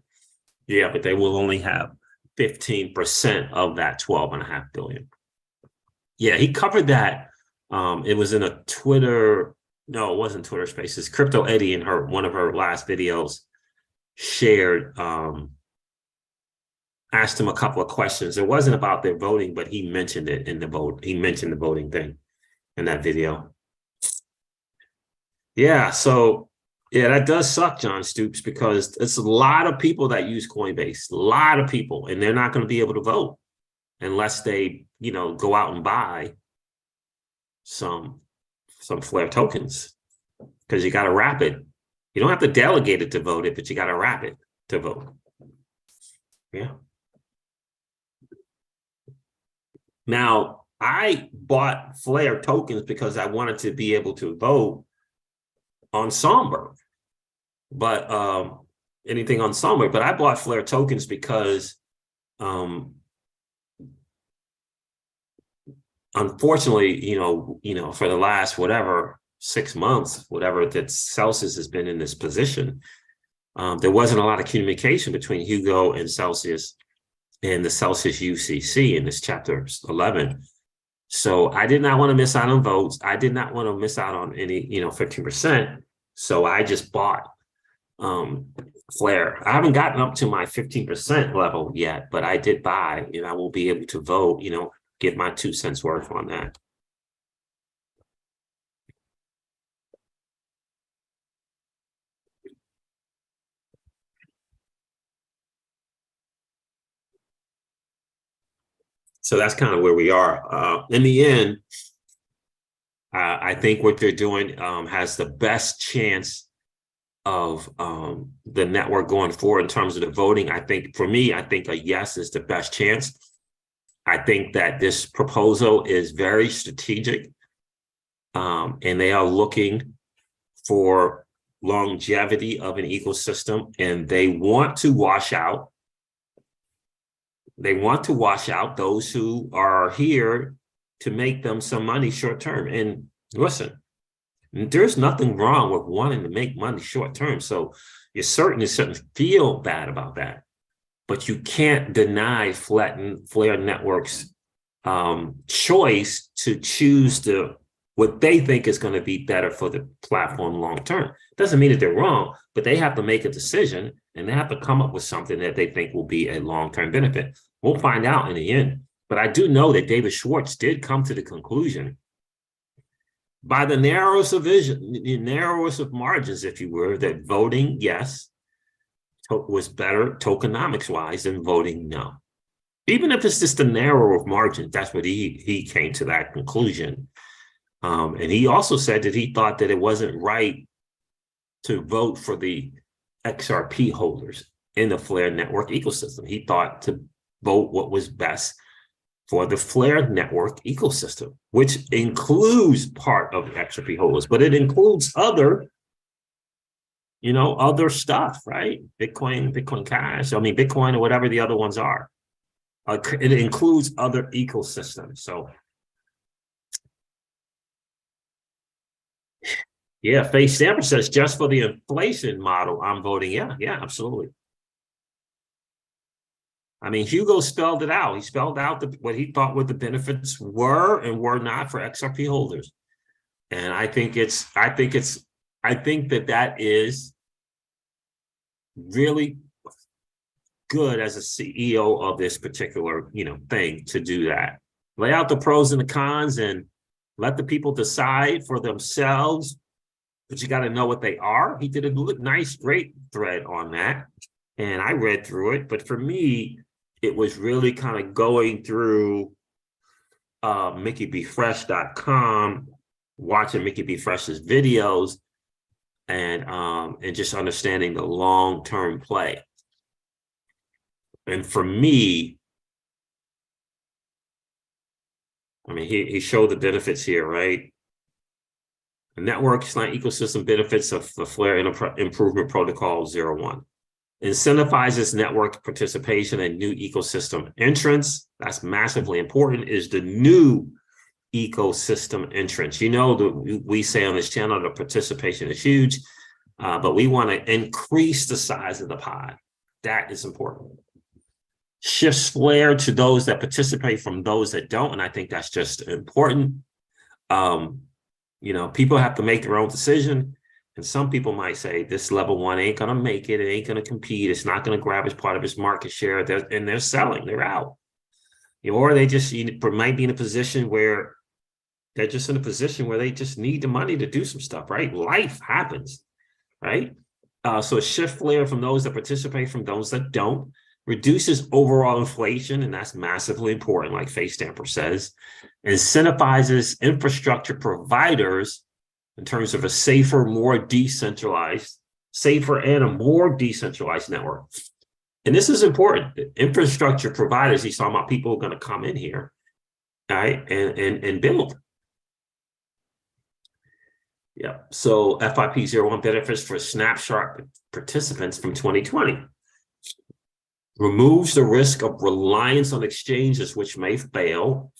Yeah, but they will only have 15% of that 12.5 billion. Yeah, he covered that. It was in a Twitter. No, it wasn't Twitter Spaces. Crypto Eddie in one of her last videos shared, asked him a couple of questions. It wasn't about their voting, but he mentioned it in the vote. He mentioned the voting thing in that video. Yeah, so yeah, that does suck, John Stoops, because it's a lot of people that use Coinbase, a lot of people, and they're not going to be able to vote unless they, go out and buy some Flare tokens, because you got to wrap it. You don't have to delegate it to vote it, but you got to wrap it to vote. Yeah. Now, I bought Flare tokens because I wanted to be able to vote on Songbird, but anything on Songbird. But I bought Flare tokens because, unfortunately, for the last 6 months, that Celsius has been in this position, there wasn't a lot of communication between Hugo and Celsius and the Celsius UCC in this chapter 11. So I did not want to miss out on votes. I did not want to miss out on any, 15%. So I just bought Flare. I haven't gotten up to my 15% level yet, but I did buy, and I will be able to vote, give my 2 cents worth on that. So that's kind of where we are. In the end, I think what they're doing has the best chance of the network going forward in terms of the voting. I think for me, a yes is the best chance. I think that this proposal is very strategic, and they are looking for longevity of an ecosystem, and they want to wash out. They want to wash out those who are here to make them some money short term. And listen, there's nothing wrong with wanting to make money short term. So you certainly shouldn't feel bad about that. But you can't deny Flare Networks choice to choose what they think is going to be better for the platform long term. Doesn't mean that they're wrong, but they have to make a decision, and they have to come up with something that they think will be a long-term benefit. We'll find out in the end. But I do know that David Schwartz did come to the conclusion, by the narrowest of margins, if you were, that voting yes was better tokenomics-wise than voting no. Even if it's just a narrow of margins, that's what he came to that conclusion. And he also said that he thought that it wasn't right to vote for the XRP holders in the Flare network ecosystem. He thought to vote what was best for the Flare network ecosystem, which includes part of the XRP holders, but it includes other stuff, right? Bitcoin Cash, Bitcoin or whatever the other ones are. It includes other ecosystems. So yeah, Face Stamper says just for the inflation model, I'm voting. Yeah, absolutely. Hugo spelled it out. He spelled out what he thought what the benefits were and were not for XRP holders. And I think that is really good as a CEO of this particular, thing to do that. Lay out the pros and the cons and let the people decide for themselves, but you got to know what they are. He did a nice, great thread on that. And I read through it. But for me, it was really kind of going through MickeyBFresh.com, watching Mickey B. Fresh's videos, and just understanding the long-term play. And for me, I mean, he showed the benefits here, right? The network / ecosystem benefits of the Flare Improvement Protocol 01. Incentivizes network participation and new ecosystem entrance. That's massively important, is the new ecosystem entrance. We say on this channel, the participation is huge, but we want to increase the size of the pie. That is important. Shifts Flare to those that participate from those that don't, and I think that's just important. People have to make their own decision, and some people might say this level 1 ain't going to make it. It ain't going to compete. It's not going to grab as part of its market share. And they're selling. They're out. Or they just might be in a position where they're just in a position where they just need the money to do some stuff, right? Life happens, right? So a shift Flare from those that participate from those that don't. Reduces overall inflation, and that's massively important, like Face Stamper says. Incentivizes infrastructure providers in terms of a safer and a more decentralized network. And this is important. The infrastructure providers, he's talking about people who are going to come in here, right, and build. Yeah. So FIP01 benefits for snapshot participants from 2020. Removes the risk of reliance on exchanges which may fail.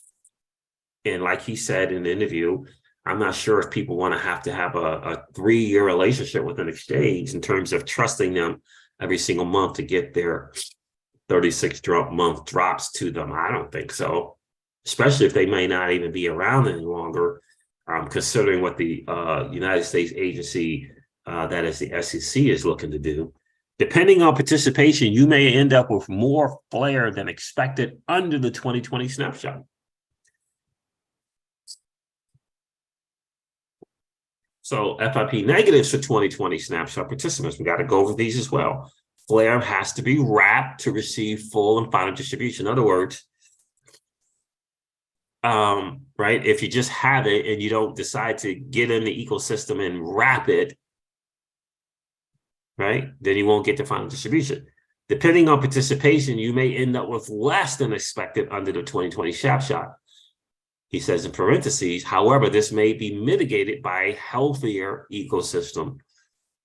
And like he said in the interview, I'm not sure if people want to have a 3-year relationship with an exchange in terms of trusting them every single month to get their 36-month drops to them. I don't think so, especially if they may not even be around any longer, considering what the United States agency, that is the SEC, is looking to do. Depending on participation, you may end up with more Flare than expected under the 2020 snapshot. So FIP negatives for 2020 snapshot participants, we got to go over these as well. Flare has to be wrapped to receive full and final distribution. In other words, right, if you just have it and you don't decide to get in the ecosystem and wrap it, right, then you won't get the final distribution. Depending on participation, you may end up with less than expected under the 2020 snapshot. He says in parentheses, however, this may be mitigated by a healthier ecosystem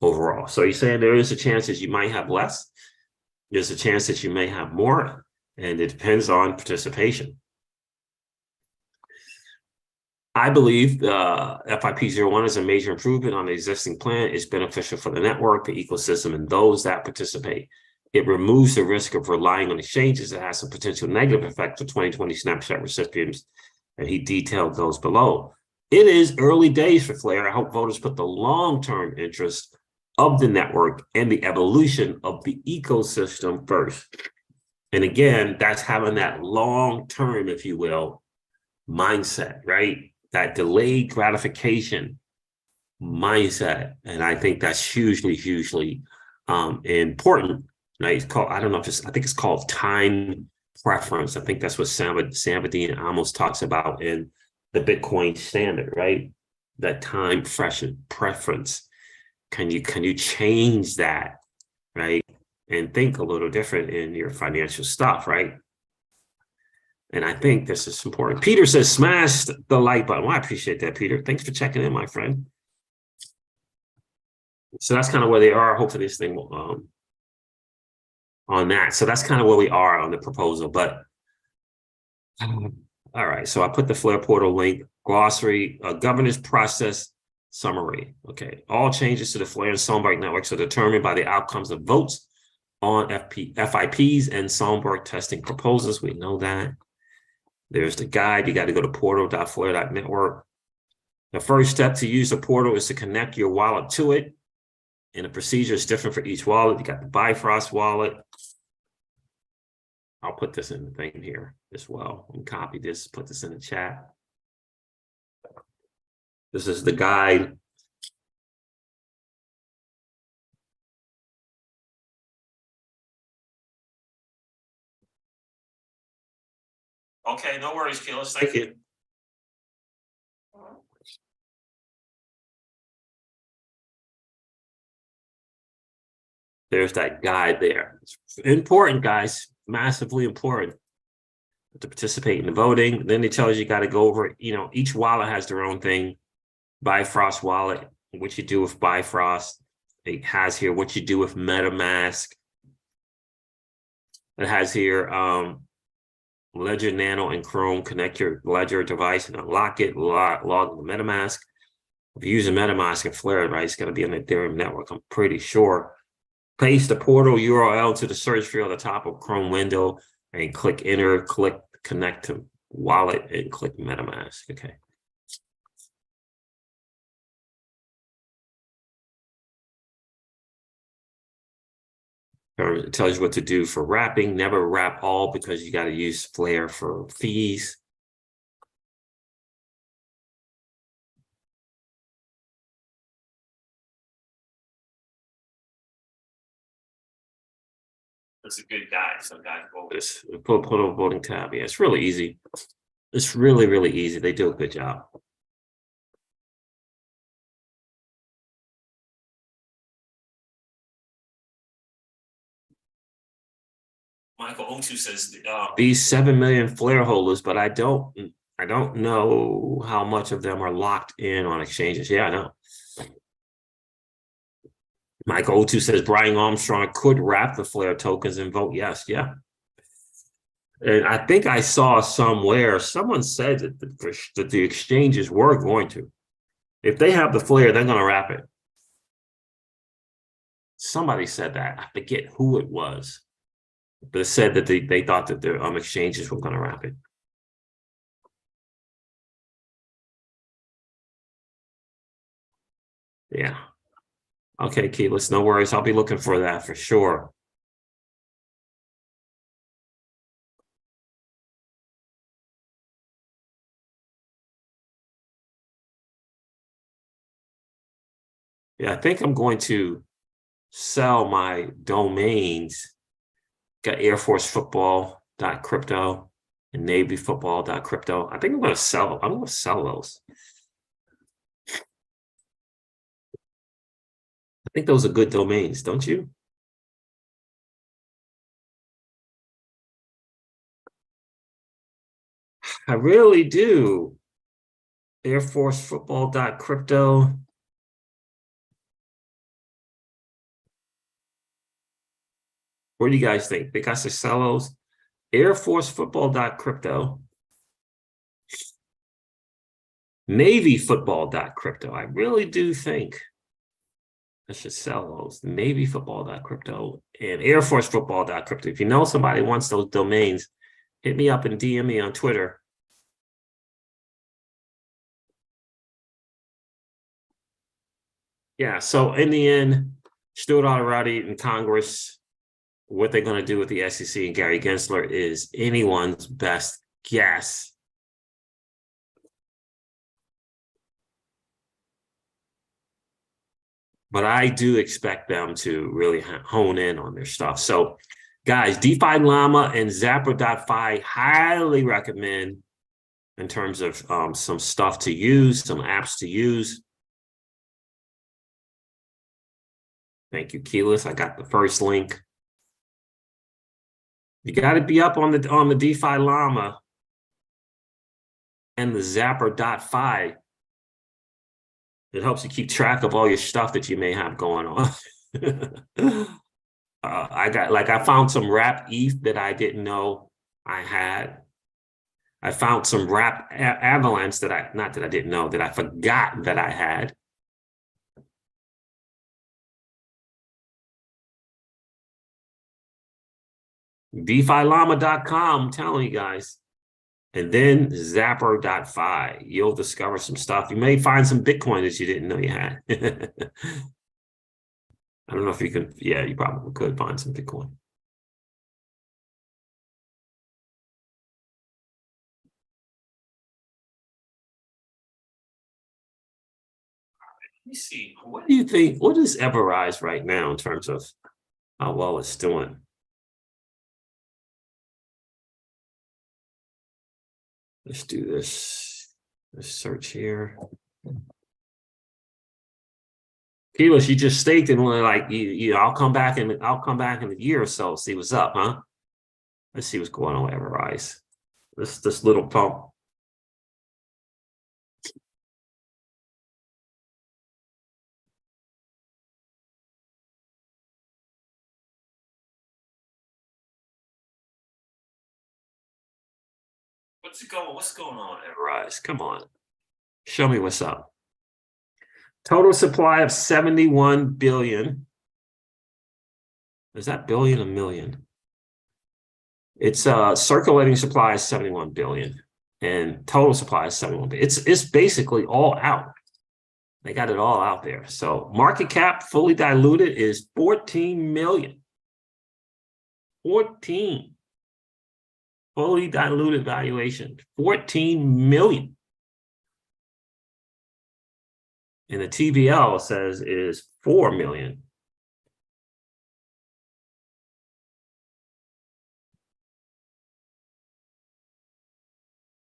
overall. So he's saying there is a chance that you might have less. There's a chance that you may have more, and it depends on participation. I believe FIP01 is a major improvement on the existing plan. It's beneficial for the network, the ecosystem, and those that participate. It removes the risk of relying on exchanges. It has a potential negative effect for 2020 snapshot recipients, and he detailed those below. It is early days for Flare. I hope voters put the long-term interest of the network and the evolution of the ecosystem first. And again, that's having that long-term, if you will, mindset, right? That delayed gratification mindset. And I think that's hugely, hugely important. Right? It's called, I don't know if it's, I think it's called time preference. I think that's what Samvadine Amos talks about in the Bitcoin standard, right? That time preference. Can you change that, right? And think a little different in your financial stuff, right? And I think this is important. Peter says, smash the like button. Well, I appreciate that, Peter. Thanks for checking in, my friend. So that's kind of where they are. Hopefully this thing will, on that. So that's kind of where we are on the proposal. But all right, so I put the Flare portal link, glossary, governance process summary. Okay, all changes to the Flare and Sonberg networks are determined by the outcomes of votes on FIPs and Sonberg testing proposals. We know that. There's the guide. You got to go to portal.flare.network. The first step to use the portal is to connect your wallet to it. And the procedure is different for each wallet. You got the Bifrost wallet. I'll put this in the thing here as well and copy this, put this in the chat. This is the guide. Okay, no worries, Keyless. Thank you. There's that guide there. It's important, guys. Massively important to participate in the voting. Then it tells you got to go over, you know, each wallet has their own thing. Bifrost wallet, what you do with Bifrost. It has here what you do with MetaMask. It has here Ledger Nano and Chrome. Connect your Ledger device and unlock it. Log into MetaMask. If you use a MetaMask and Flare, right, it's going to be on the Ethereum network, I'm pretty sure. Paste the portal URL to the search field at the top of Chrome window and click enter, click connect to wallet and click MetaMask. Okay. It tells you what to do for wrapping. Never wrap all because you got to use Flare for fees. That's a good guide. Some guys go over this. Put a voting tab. Yeah, it's really easy. It's really, really easy. They do a good job. Michael O2 says these 7 million Flare holders, but I don't know how much of them are locked in on exchanges. Yeah, I know. Michael O2 says Brian Armstrong could wrap the Flare tokens and vote yes. Yeah. And I think I saw somewhere someone said that the exchanges were going to. If they have the Flare, they're going to wrap it. Somebody said that. I forget who it was. But it said that they thought that the exchanges were going to wrap it. Yeah. Okay, Keyless, no worries. I'll be looking for that for sure. Yeah, I think I'm going to sell my domains. Got Air Force Football.crypto and Navy Football.crypto. I think I'm going to sell. I'm going to sell those. I think those are good domains, don't you? I really do. Air Force Football.crypto. What do you guys think? Think I should sell those? Air Force Football.crypto. Navy Football.crypto. I really do think I should sell those. Navy Football.crypto and Air Force Football.crypto. If you know somebody wants those domains, hit me up and DM me on Twitter. Yeah, so in the end, Stuart Already in Congress, what they're going to do with the SEC and Gary Gensler is anyone's best guess. But I do expect them to really hone in on their stuff. So, guys, DeFi Llama and Zapper.fi highly recommend in terms of some stuff to use, some apps to use. Thank you, Keyless. I got the first link. You got to be up on the DeFi Llama and the Zapper.fi. It helps you keep track of all your stuff that you may have going on. I found some wrap ETH that I didn't know I had. I found some wrap Avalanche that I didn't know, that I forgot that I had. DeFiLlama.com, I'm telling you guys. And then Zapper.fi. You'll discover some stuff. You may find some Bitcoin that you didn't know you had. I don't know if you could. Yeah, you probably could find some Bitcoin. Let me see. What do you think? What is Everrise right now in terms of how well it's doing? Let's do this. Let's search here. Keyless, you just staked and like I'll come back in a year or so, see what's up, huh? Let's see what's going on with Everrise. This little pump. What's going on, Everrise? Come on. Show me what's up. Total supply of 71 billion. Is that billion or million? It's circulating supply is 71 billion and total supply is 71 billion. It's basically all out. They got it all out there. So market cap fully diluted is 14 million. 14. Fully diluted valuation, 14 million. And the TVL says is 4 million.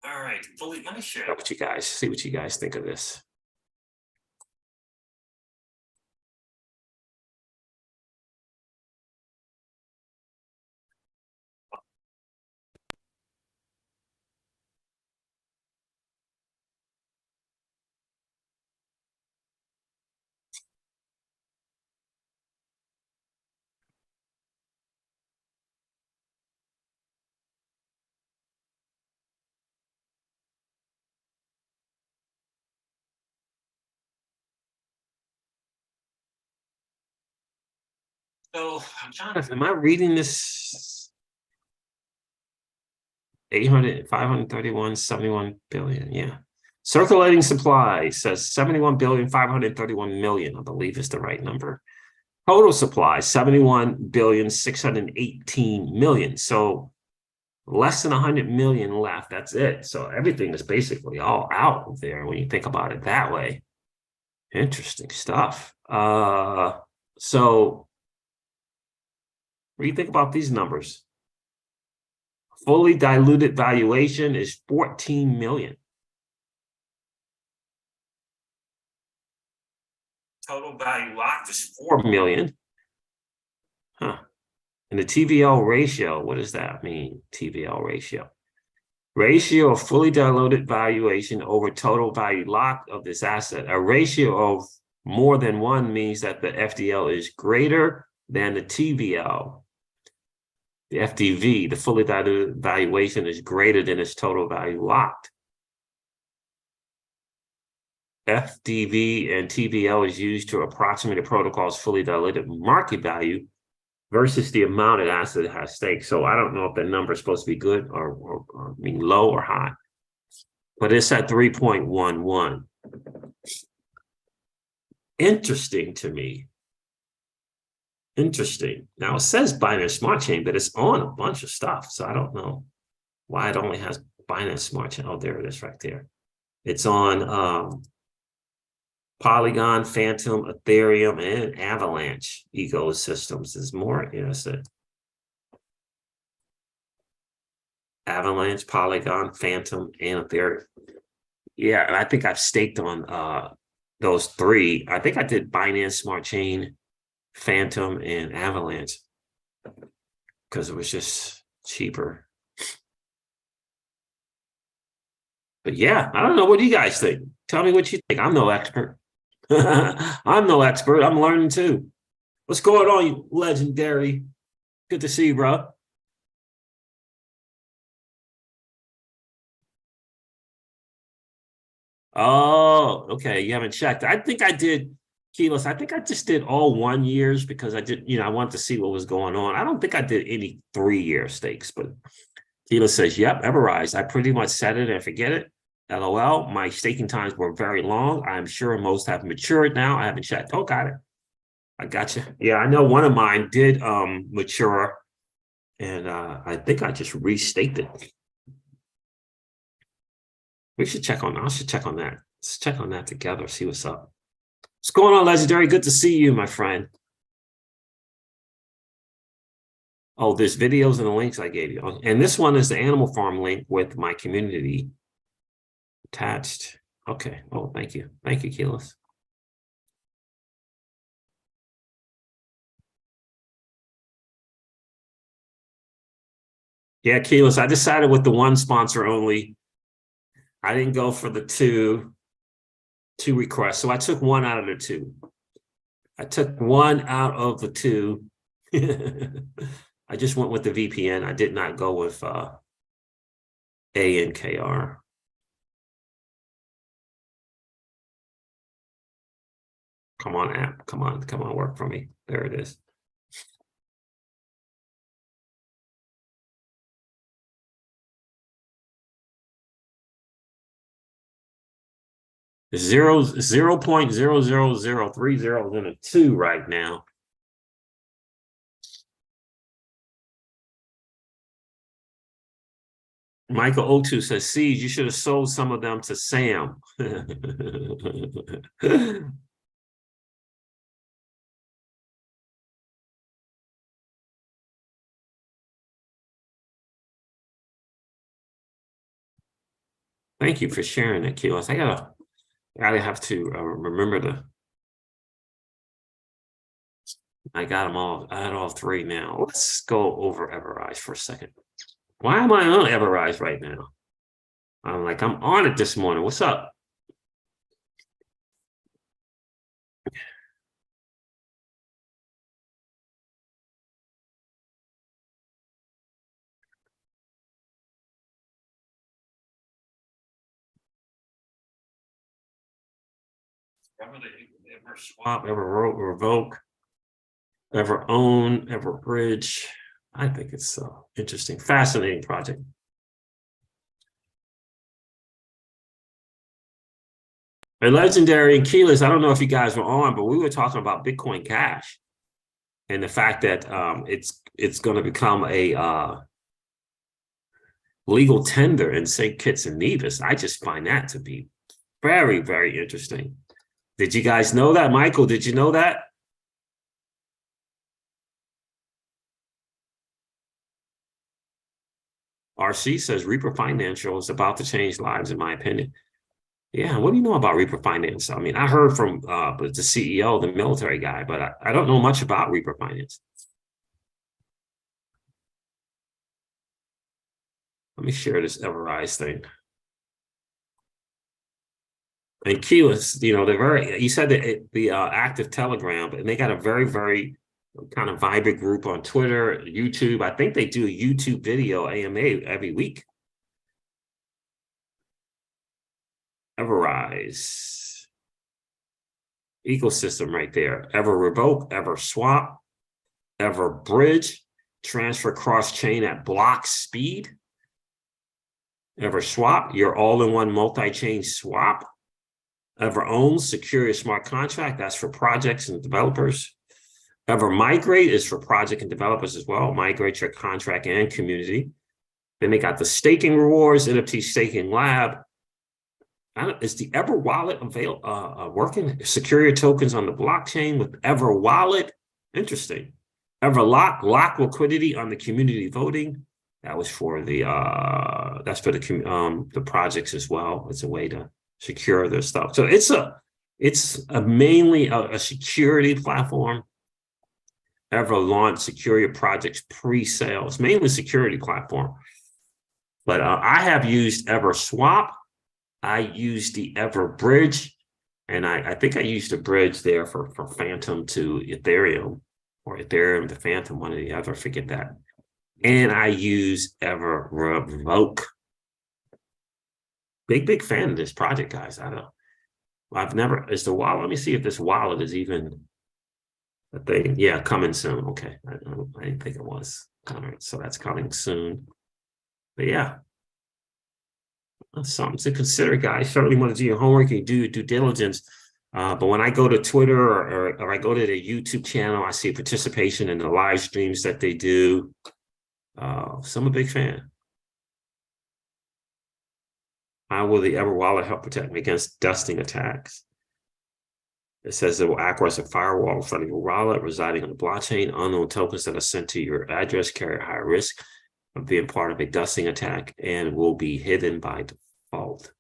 All right, let me share that with you guys, see what you guys think of this. So, Jonathan, am I reading this? 800, 531, 71 billion. Yeah. Circulating supply says 71 billion, 531 million, I believe is the right number. Total supply, 71 billion, 618 million. So less than 100 million left. That's it. So everything is basically all out there when you think about it that way. Interesting stuff. So what do you think about these numbers? Fully diluted valuation is 14 million. Total value locked is 4 million. Huh. And the TVL ratio, what does that mean? TVL ratio. Ratio of fully diluted valuation over total value locked of this asset. A ratio of more than 1 means that the FDL is greater than the TVL. The FDV, the fully diluted valuation, is greater than its total value locked. FDV and TVL is used to approximate the protocol's fully diluted market value versus the amount of asset it has stake. So I don't know if the number is supposed to be good or I mean low or high, but it's at 3.11. Interesting to me. Interesting. Now it says Binance Smart Chain, but it's on a bunch of stuff. So I don't know why it only has Binance Smart Chain. Oh, there it is right there. It's on Polygon, Phantom, Ethereum, and Avalanche ecosystems. There's more. Yes, Avalanche, Polygon, Phantom, and Ethereum. Yeah, and I think I've staked on those three. I think I did Binance Smart Chain, Phantom, and Avalanche because it was just cheaper. But yeah, I don't know. What do you guys think? Tell me what you think. I'm no expert. I'm no expert. I'm learning too. What's going on, you legendary? Good to see you, bro. Oh, okay. You haven't checked. I think I did, Keyless. I think I just did all 1 years because I did, I wanted to see what was going on. I don't think I did any 3-year stakes, but Keela says, yep, Everrise. I pretty much set it and forget it. LOL. My staking times were very long. I'm sure most have matured now. I haven't checked. Oh, got it. I got you. Yeah, I know one of mine did mature, and I think I just restaked it. We should check on. I should check on that. Let's check on that together. See what's up. What's going on, Legendary? Good to see you, my friend. Oh, there's videos and the links I gave you. And this one is the Animal Farm link with my community attached. Okay. Oh, thank you. Thank you, Keyless. Yeah, Keyless, I decided with the one sponsor only. I didn't go for the two requests. So I took one out of the two. I took one out of the two. I just went with the VPN. I did not go with ANKR. Come on, app. Come on, work for me. There it is. Zero 0.00030 zeros in a 2 right now. Michael O2 says, Siege, you should have sold some of them to Sam. Thank you for sharing that, Kilos. I gotta have to remember to. I got them all. I had all three now. Let's go over Everrise for a second. Why am I on Everrise right now? I'm on it this morning. What's up? Ever swap, ever revoke, ever own, ever bridge. I think it's interesting, fascinating project. And Legendary and Keyless, I don't know if you guys were on, but we were talking about Bitcoin Cash and the fact that it's going to become a legal tender in St. Kitts and Nevis. I just find that to be very, very interesting. Did you guys know that? Michael, did you know that? RC says Reaper Financial is about to change lives, in my opinion. Yeah, what do you know about Reaper Finance? I mean, I heard from the CEO, the military guy, but I don't know much about Reaper Finance. Let me share this Everrise thing. And Keyless, they're very, you said that the active Telegram, and they got a very, very kind of vibrant group on Twitter, YouTube. I think they do a YouTube video AMA every week. Everrise ecosystem right there. Ever revoke, ever swap, ever bridge, transfer cross chain at block speed. Ever swap, your all-in-one multi-chain swap. Ever own, secure your smart contract. That's for projects and developers. Ever migrate is for project and developers as well. Migrate your contract and community. Then they got the staking rewards, NFT staking lab. Is the Ever Wallet working? Secure your tokens on the blockchain with Ever Wallet. Interesting. Ever lock liquidity on the community voting. That was for the the projects as well. It's a way to secure their stuff. So it's mainly a security platform. Ever launch secure your projects pre-sale. It's mainly security platform. But I have used Ever Swap. I used the Ever Bridge, and I think I used a bridge there for Phantom to Ethereum, or Ethereum to Phantom, one or the other, forget that. And I use Ever Revoke. Big fan of this project, guys. I know. I've never, is the wallet, let me see if this wallet is even a thing. Yeah, coming soon. Okay. I didn't think it was. All right, so that's coming soon. But yeah, that's something to consider, guys. Certainly want to do your homework and do your due diligence. But when I go to Twitter or I go to the YouTube channel, I see participation in the live streams that they do. So I'm a big fan. How will the Ever wallet help protect me against dusting attacks? It says it will act as a firewall in front of your wallet residing on the blockchain. Unknown tokens that are sent to your address carry a high risk of being part of a dusting attack and will be hidden by default.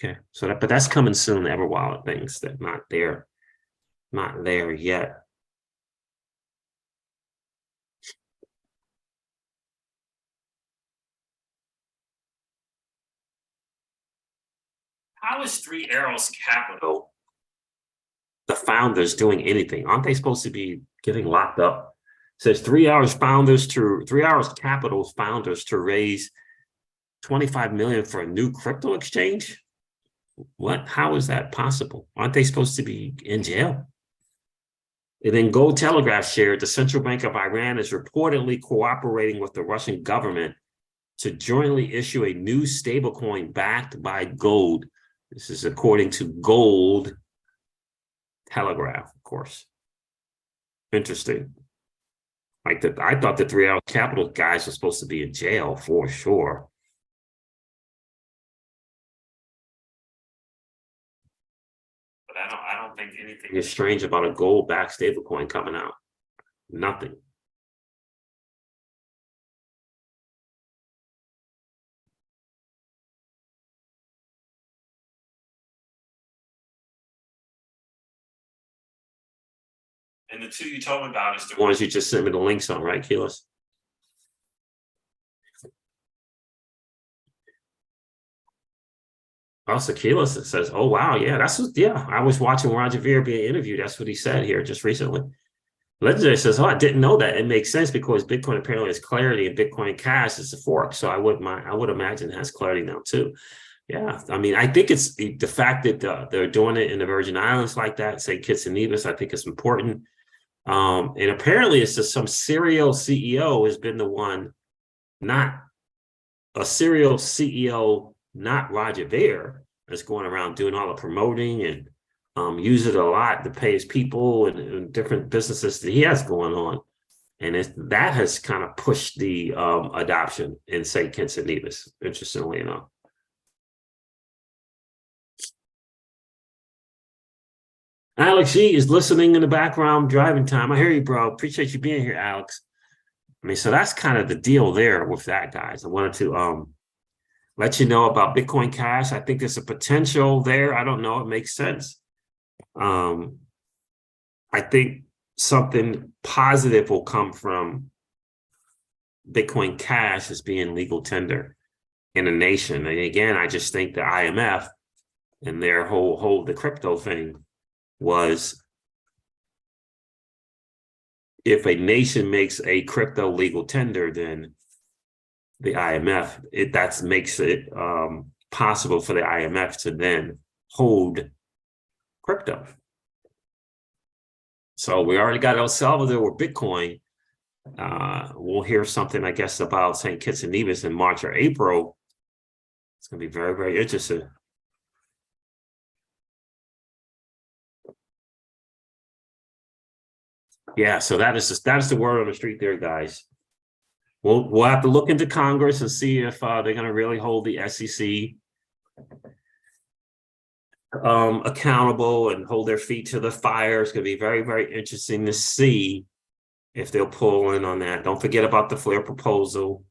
Okay, so but that's coming soon. The Ever wallet things that not there yet. How is Three Arrows Capital, the founders, doing anything? Aren't they supposed to be getting locked up? It says Three Arrows Capital's founders to raise $25 million for a new crypto exchange. What? How is that possible? Aren't they supposed to be in jail? And then Gold Telegraph shared the Central Bank of Iran is reportedly cooperating with the Russian government to jointly issue a new stablecoin backed by gold. This is according to Gold Telegraph, of course. Interesting. Like that, I thought the Three Arrows Capital guys were supposed to be in jail for sure. But I don't think anything is strange about a gold-backed stablecoin coming out. Nothing. And the two you told me about is the ones you just sent me the links on, right, Keelis? Also, Keelis says, "Oh wow, yeah, yeah." I was watching Roger Ver being interviewed. That's what he said here just recently. Legendary says, "Oh, I didn't know that. It makes sense because Bitcoin apparently has clarity and Bitcoin Cash is a fork. So I would imagine it has clarity now too." Yeah, I mean, I think it's the fact that they're doing it in the Virgin Islands like that, St. Kitts and Nevis. I think it's important. And apparently it's just some serial CEO has been the one, not a serial CEO, not Roger Ver, that's going around doing all the promoting and use it a lot to pay his people and different businesses that he has going on. And that has kind of pushed the adoption in St. Kitts and Nevis, interestingly enough. Alex G is listening in the background, driving time. I hear you, bro. Appreciate you being here, Alex. I mean, so that's kind of the deal there with that, guys. I wanted to let you know about Bitcoin Cash. I think there's a potential there. I don't know. It makes sense. I think something positive will come from Bitcoin Cash as being legal tender in a nation. And again, I just think the IMF and their whole the crypto thing was, if a nation makes a crypto legal tender, then the IMF, that makes it possible for the IMF to then hold crypto. So we already got El Salvador with Bitcoin. We'll hear something, I guess, about St. Kitts and Nevis in March or April. It's going to be very, very interesting. Yeah, so that is the word on the street there, guys. We'll have to look into Congress and see if they're going to really hold the SEC accountable and hold their feet to the fire. It's going to be very, very interesting to see if they'll pull in on that. Don't forget about the FLAIR proposal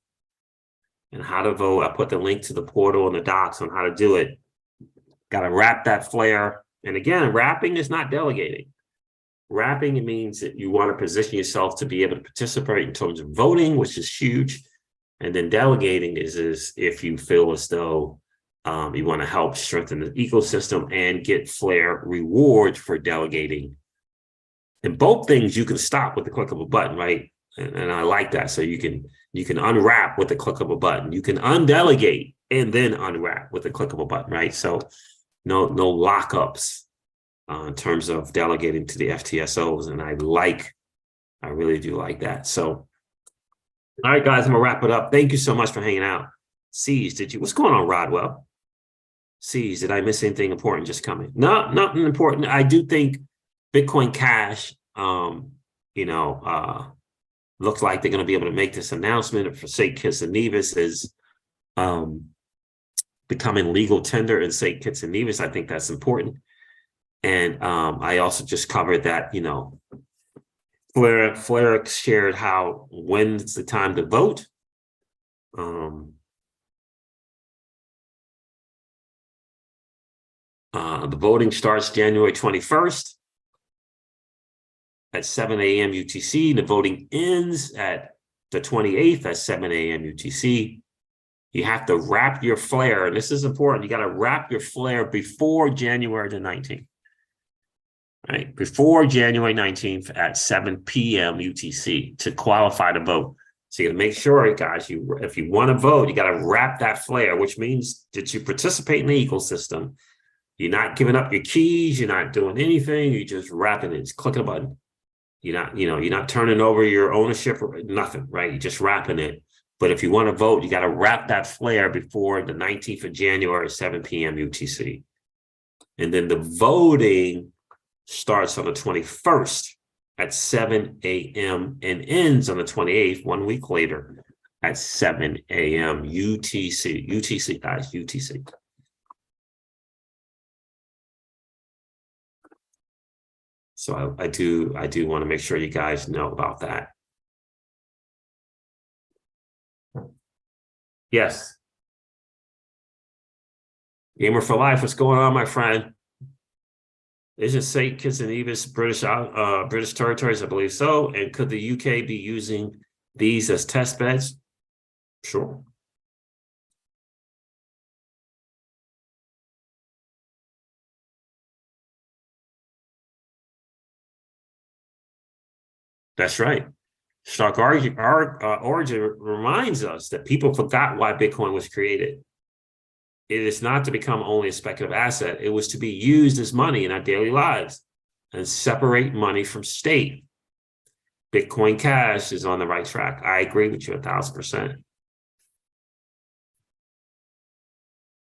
and how to vote. I put the link to the portal and the docs on how to do it. Got to wrap that FLAIR. And again, wrapping is not delegating. Wrapping, it means that you want to position yourself to be able to participate in terms of voting, which is huge. And then delegating is if you feel as though you want to help strengthen the ecosystem and get FLAIR rewards for delegating. And both things you can stop with the click of a button, right? And I like that. So you can unwrap with the click of a button. You can undelegate and then unwrap with the click of a button, right? So no lockups in terms of delegating to the FTSOs. And I really do like that. So, all right, guys, I'm gonna wrap it up. Thank you so much for hanging out. C's, what's going on, Rodwell? C's, did I miss anything important just coming? No, nothing important. I do think Bitcoin Cash, looks like they're going to be able to make this announcement for St. Kitts and Nevis is becoming legal tender in St. Kitts and Nevis. I think that's important. And I also just covered that, Flair shared how when's the time to vote. The voting starts January 21st at 7 a.m. UTC. The voting ends at the 28th at 7 a.m. UTC. You have to wrap your flare, and this is important. You got to wrap your flare before January the 19th. Right, before January 19th at 7 p.m. UTC to qualify to vote. So you got to make sure, guys, if you want to vote, you got to wrap that flare, which means that you participate in the ecosystem. You're not giving up your keys. You're not doing anything. You're just wrapping it. Just clicking a button. You're not turning over your ownership or nothing, right? You're just wrapping it. But if you want to vote, you got to wrap that flare before the 19th of January, 7 p.m. UTC. And then the voting starts on the 21st at 7 a.m. and ends on the 28th, 1 week later at 7 a.m. UTC. UTC, guys, UTC. So I do want to make sure you guys know about that. Yes. Gamer for life, what's going on, my friend? Isn't St. Kitts and Nevis British territories? I believe so. And could the UK be using these as test beds? Sure. That's right. Stark Origin reminds us that people forgot why Bitcoin was created. It is not to become only a speculative asset. It was to be used as money in our daily lives and separate money from state. Bitcoin Cash is on the right track. I agree with you 1,000%.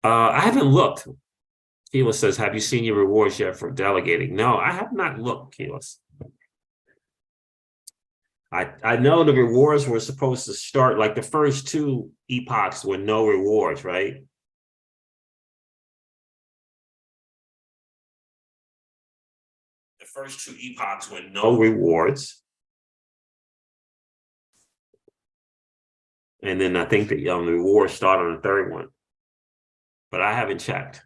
I haven't looked. Keyless says, have you seen your rewards yet for delegating? No, I have not looked, Keyless. I know the rewards were supposed to start, like the first two epochs were no rewards, right? The first two epochs were no rewards. And then I think the rewards start on the third one. But I haven't checked.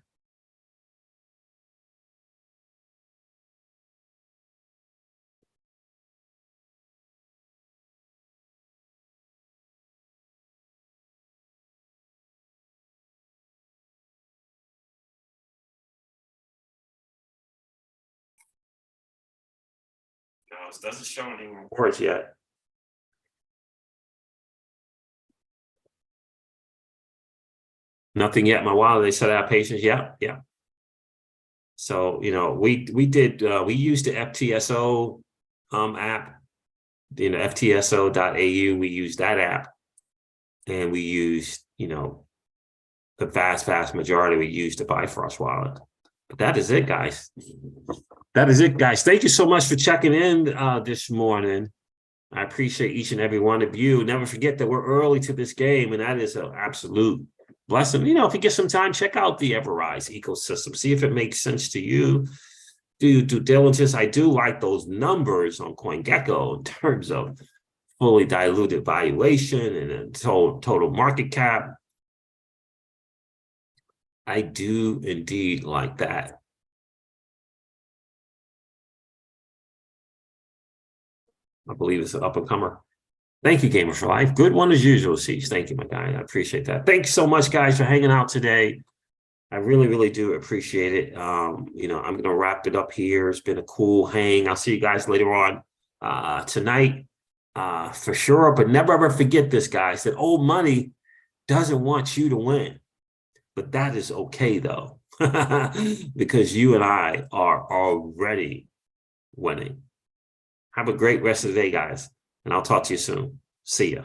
No, it doesn't show any rewards yet. Nothing yet. My wallet, they set out patience. Yeah. So, we used the FTSO app, FTSO.au. We used that app, and we used, the vast majority we used the Bifrost wallet. But that is it, guys. That is it, guys. Thank you so much for checking in this morning. I appreciate each and every one of you. Never forget that we're early to this game, and that is an absolute blessing. If you get some time, check out the Everrise ecosystem. See if it makes sense to you. Do your due diligence. I do like those numbers on CoinGecko in terms of fully diluted valuation and total market cap. I do indeed like that. I believe it's an up-and-comer. Thank you, Gamer for Life. Good one as usual, Cease. Thank you, my guy. I appreciate that. Thanks so much, guys, for hanging out today. I really, really do appreciate it. I'm going to wrap it up here. It's been a cool hang. I'll see you guys later on tonight for sure. But never, ever forget this, guys, that old money doesn't want you to win. But that is okay, though, because you and I are already winning. Have a great rest of the day, guys, and I'll talk to you soon. See ya.